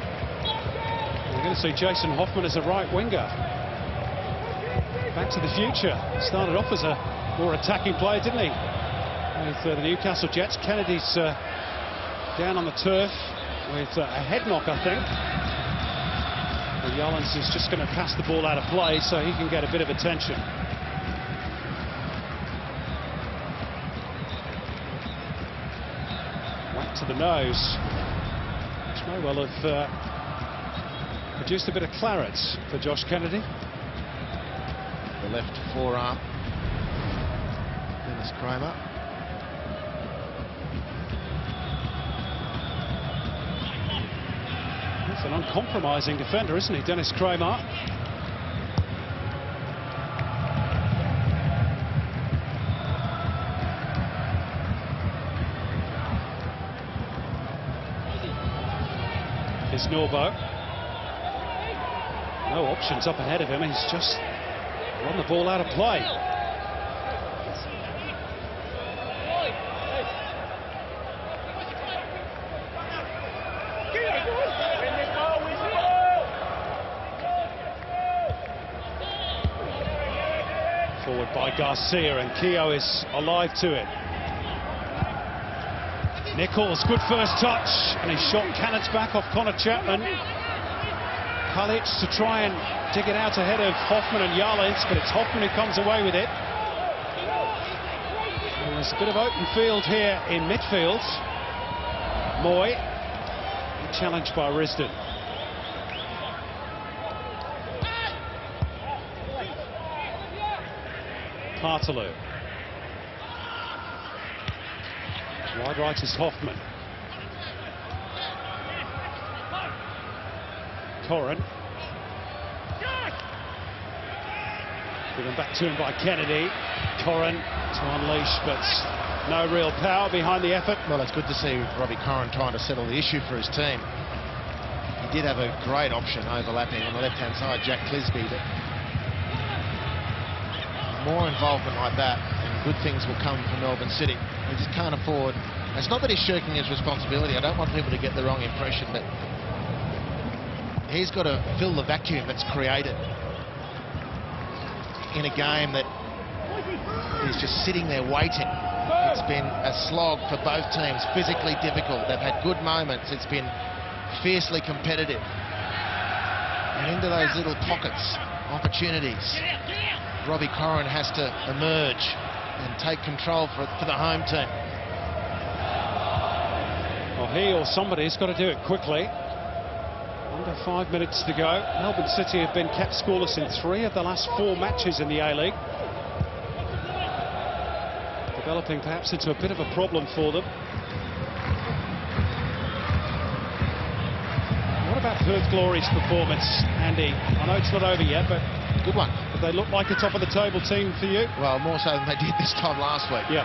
We're going to see Jason Hoffman as a right winger. Back to the future. Started off as a more attacking player, didn't he? With the Newcastle Jets. Kennedy's down on the turf with a head knock, I think. And Yallens is just going to pass the ball out of play so he can get a bit of attention. Whack to the nose, which may well have produced a bit of claret for Josh Kennedy. The left forearm. Dennis Kramer. He's an uncompromising defender, isn't he, Dennis Kramer? Here's Norbo. No options up ahead of him. He's just run the ball out of play. Forward by Garcia, and Keogh is alive to it. Nichols, good first touch, and he shot cannons back off Connor Chapman. Kalic to try and dig it out ahead of Hoffman and Yallens, but it's Hoffman who comes away with it. And there's a bit of open field here in midfield. Moy, challenged by Risdon. Hartaloo. Wide right is Hoffman. Corrin. Given back to him by Kennedy. Corrin to unleash, but no real power behind the effort. Well, it's good to see Robbie Corrin trying to settle the issue for his team. He did have a great option overlapping on the left-hand side, Jack Clisby, but more involvement like that and good things will come from Melbourne City. We just can't afford. It's not that he's shirking his responsibility. I don't want people to get the wrong impression, but he's got to fill the vacuum that's created in a game that is just sitting there waiting. It's been a slog for both teams, physically difficult. They've had good moments. It's been fiercely competitive. And into those little pockets, opportunities, Robbie Corrin has to emerge and take control for the home team. Well, he or somebody's got to do it quickly. Under 5 minutes to go. Melbourne City have been kept scoreless in 3 of the last 4 matches in the A-League. Developing perhaps into a bit of a problem for them. What about Perth Glory's performance, Andy? I know it's not over yet, but good one. They look like a top of the table team for you? Well, more so than they did this time last week. Yeah.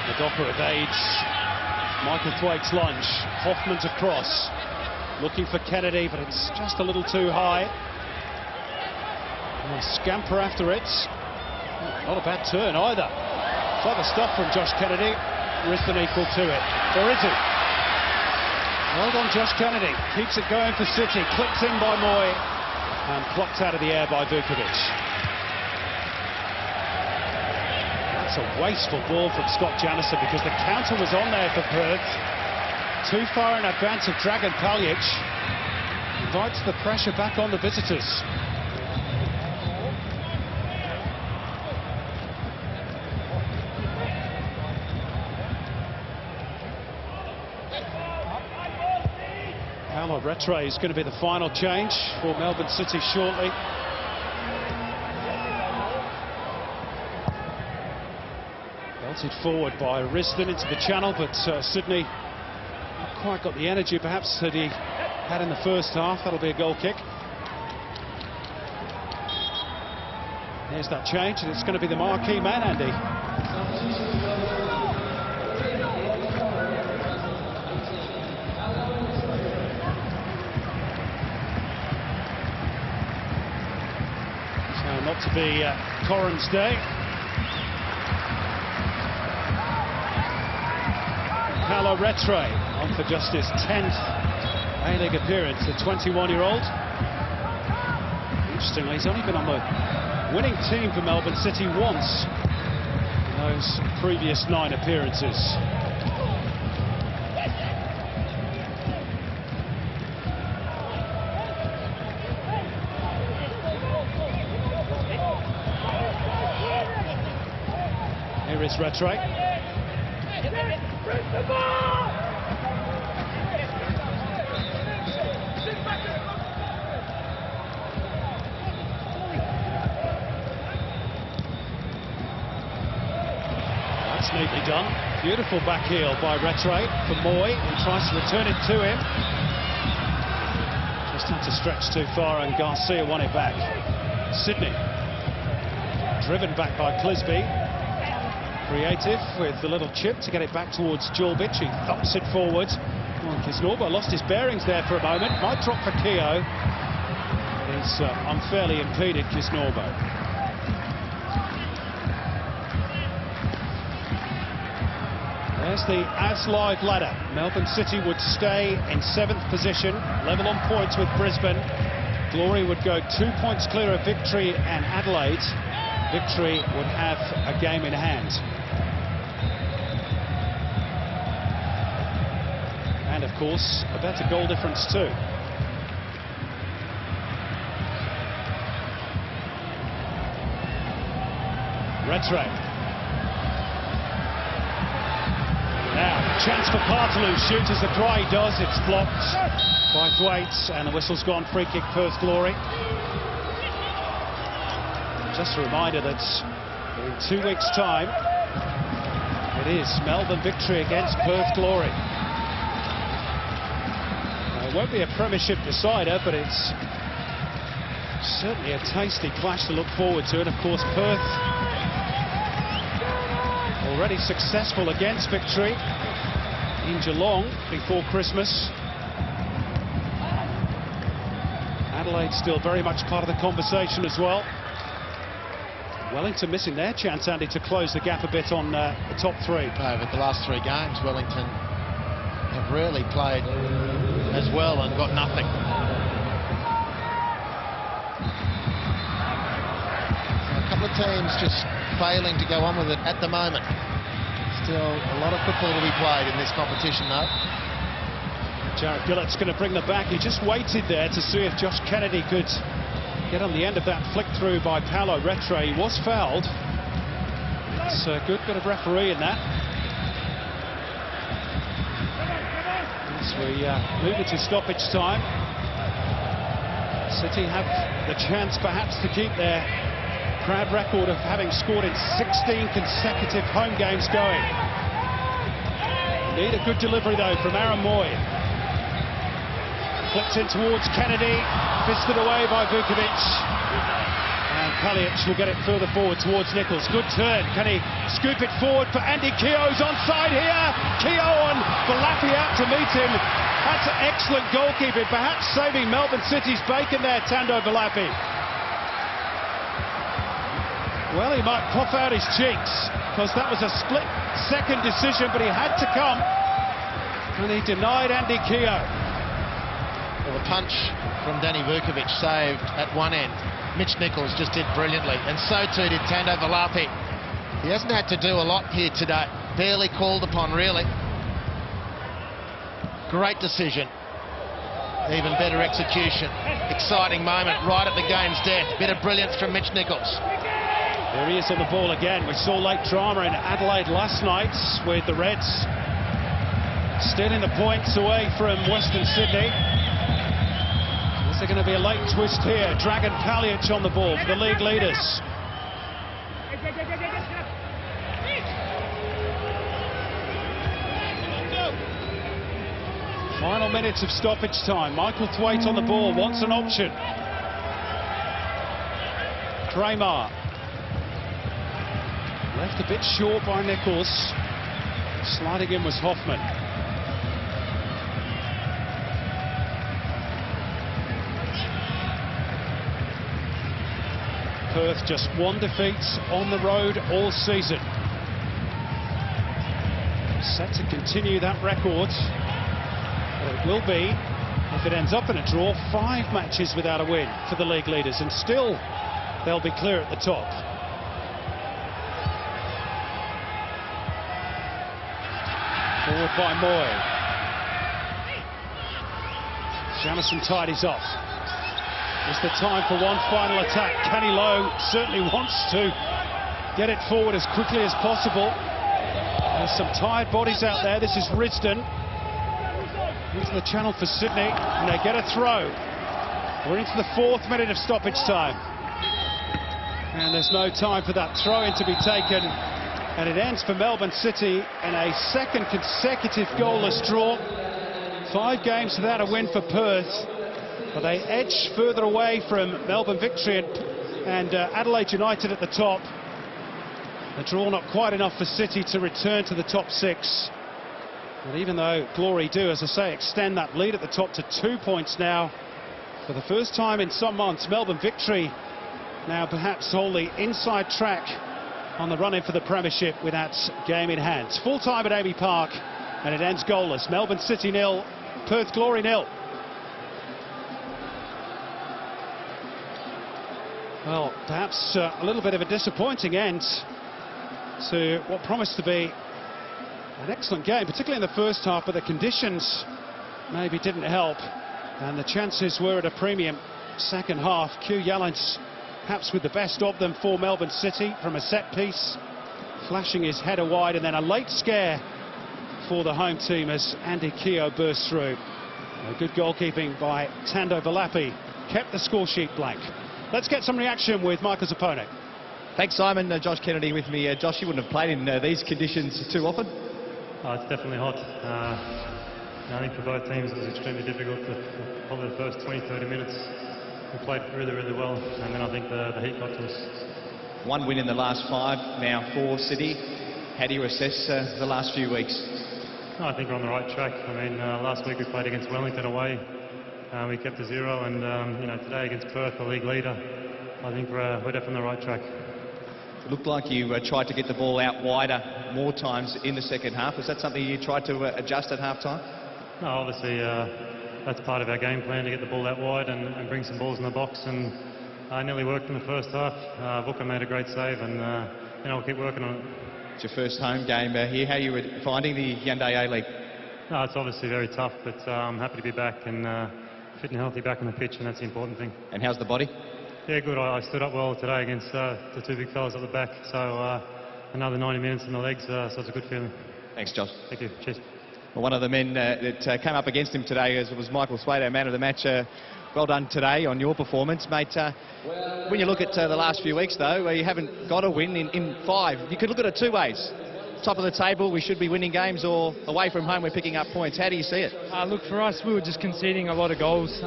The Docker evades Michael Thwaite's lunge. Hoffman's across, looking for Kennedy, but it's just a little too high. And scamper after it. Not a bad turn either. Clever stuff from Josh Kennedy. Risdon equal to it. Or is it? Well done, Josh Kennedy. Keeps it going for City. Clipped in by Moy. And plucked out of the air by Vukovic. That's a wasteful ball from Scott Jannison because the counter was on there for Perth. Too far in advance of Dragan Paljic. Invites the pressure back on the visitors. Paolo Retre is going to be the final change for Melbourne City shortly. Belted forward by Risdon into the channel, but Sydney not quite got the energy perhaps that he had in the first half. That'll be a goal kick. Here's that change, and it's going to be the marquee man, Andy. So not to be Corran's day. Paolo Retre on for just his 10th A-League appearance, the 21-year-old. Interestingly, he's only been on the winning team for Melbourne City once in those previous 9 appearances. Here is Retre. That's neatly done. Beautiful back heel by Retre for Moy, who tries to return it to him. Just had to stretch too far and Garcia won it back. Sydney driven back by Clisby. Creative with the little chip to get it back towards Julbic. He thumps it forward. Well, Kisnorbo lost his bearings there for a moment. Might drop for Keogh. He's unfairly impeded Kisnorbo. There's the As Live ladder. Melbourne City would stay in 7th position, level on points with Brisbane. Glory would go 2 points clear of Victory and Adelaide. Victory would have a game in hand. And of course, a better goal difference too. Retre. Now, chance for Partaloo, shoots as the try does, it's blocked by Thwaites, and the whistle's gone, free kick Perth Glory. Just a reminder that in 2 weeks' time, it is Melbourne Victory against Perth Glory. It won't be a premiership decider, but it's certainly a tasty clash to look forward to. And of course, Perth already successful against Victory in Geelong before Christmas. Adelaide still very much part of the conversation as well. Wellington missing their chance, Andy, to close the gap a bit on the top 3. Over the last 3 games, Wellington have really played as well and got nothing. A couple of teams just failing to go on with it at the moment. Still a lot of football to be played in this competition, though. Jarrod Gillett's going to bring the back. He just waited there to see if Josh Kennedy could get on the end of that flick through by Paolo Retre. He was fouled. It's a good bit of referee in that. As we move into stoppage time, City have the chance perhaps to keep their proud record of having scored in 16 consecutive home games going. Need a good delivery though from Aaron Moy. Flips in towards Kennedy, fisted away by Vukovic. And Palic will get it further forward towards Nichols. Good turn. Can he scoop it forward for Andy Keogh's onside here? Keogh and Valafi out to meet him. That's excellent goalkeeping, perhaps saving Melbourne City's bacon there, Tando Valafi. Well, he might puff out his cheeks, because that was a split-second decision, but he had to come. And he denied Andy Keogh. Well, the punch from Danny Vukovic saved at one end. Mitch Nichols just did brilliantly, and so too did Tando Valafi. He hasn't had to do a lot here today. Barely called upon, really. Great decision. Even better execution. Exciting moment right at the game's death. Bit of brilliance from Mitch Nichols. There he is on the ball again. We saw late drama in Adelaide last night with the Reds stealing the points away from Western Sydney. Is there going to be a late twist here? Dragan Palic on the ball for the league leaders. Final minutes of stoppage time. Michael Thwaite on the ball, wants an option. Kramer Left a bit short by Nichols. Sliding in was Hoffman. Perth just 1 defeat on the road all season. Set to continue that record. But it will be, if it ends up in a draw, 5 matches without a win for the league leaders, and still they'll be clear at the top. Forward by Moy. Jamison tidies off. It's the time for one final attack. Kenny Lowe certainly wants to get it forward as quickly as possible. There's some tired bodies out there. This is Risdon. Into the channel for Sydney, and they get a throw. We're into the 4th minute of stoppage time. And there's no time for that throw-in to be taken. And it ends for Melbourne City in a 2nd consecutive goalless draw. 5 games without a win for Perth. But they edge further away from Melbourne Victory and Adelaide United at the top. The draw not quite enough for City to return to the top 6. But even though Glory do, as I say, extend that lead at the top to 2 points now, for the first time in some months, Melbourne Victory now perhaps hold the inside track on the run-in for the premiership with that game in hand. Full time at Amy Park, and it ends goalless. Melbourne City 0, Perth Glory 0. Well, perhaps a little bit of a disappointing end to what promised to be an excellent game, particularly in the first half, but the conditions maybe didn't help, and the chances were at a premium second half. Q Yallens perhaps with the best of them for Melbourne City from a set piece, flashing his header wide, and then a late scare for the home team as Andy Keogh burst through. A good goalkeeping by Tando Valapi kept the score sheet blank. Let's get some reaction with Michael Zaponek. Thanks, Simon. Josh Kennedy with me. Josh, you wouldn't have played in these conditions too often? Oh, it's definitely hot. I think for both teams it was extremely difficult. Probably the first 20-30 minutes we played really, really well, and then I think the heat got to us. 1 win in the last 5, now for City. How do you assess the last few weeks? No, I think we're on the right track. I mean, last week we played against Wellington away. We kept a 0, and you know, today against Perth, the league leader, I think we're definitely on the right track. It looked like you tried to get the ball out wider more times in the second half. Was that something you tried to adjust at half-time? No, obviously that's part of our game plan, to get the ball out wide and bring some balls in the box, and nearly worked in the first half. Booker made a great save, and you know, we'll keep working on it. It's your first home game here. How you were finding the Hyundai A-League? No, it's obviously very tough, but I'm happy to be back and fit and healthy back on the pitch, and that's the important thing. And how's the body? Yeah, good. I stood up well today against the 2 big fellas at the back, so another 90 minutes in the legs, so it's a good feeling. Thanks, Josh. Thank you. Cheers. Well, one of the men that came up against him today was Michael Swato, man of the match. Well done today on your performance, mate. When you look at the last few weeks, though, you haven't got a win in 5. You could look at it 2 ways. Top of the table, we should be winning games, or away from home, we're picking up points. How do you see it? Look, for us, we were just conceding a lot of goals.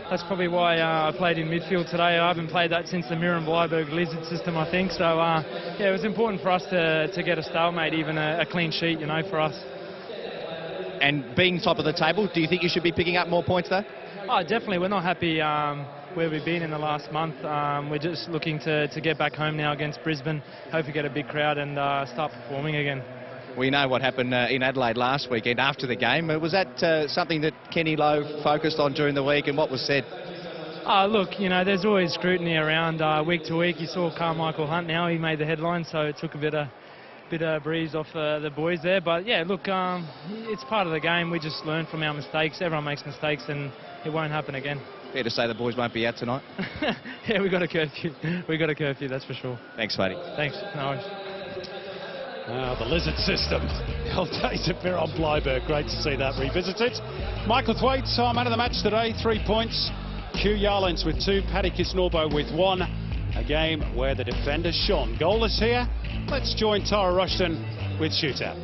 That's probably why I played in midfield today. I haven't played that since the Mirren Bleiberg Lizard system, I think. So, yeah, it was important for us to get a stalemate, even a clean sheet, you know, for us. And being top of the table, do you think you should be picking up more points, though? Oh, definitely. We're not happy where we've been in the last month. We're just looking to get back home now against Brisbane. Hope we get a big crowd and start performing again. We know what happened in Adelaide last weekend after the game. Was that something that Kenny Lowe focused on during the week, and what was said? Look, you know, there's always scrutiny around week to week. You saw Carmichael Hunt now. He made the headline, so it took a bit of breeze off the boys there. But, yeah, look, it's part of the game. We just learn from our mistakes. Everyone makes mistakes, and it won't happen again. Fair to say the boys won't be out tonight? Yeah, we got a curfew. We got a curfew, that's for sure. Thanks, matey. Thanks. No worries. The Lizard system. The old days of Mirren Bleiberg. Great to see that revisited. Michael Thwaites, our man of the match today, 3 points. Q Yarlins with 2, Paddy Kisnorbo with 1. A game where the defenders shone. Goalless here. Let's join Tara Rushton with Shootout.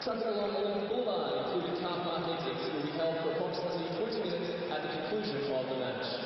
Traffic along Olympic Boulevard, including car park exits, will be held for approximately 20 minutes at the conclusion of the match.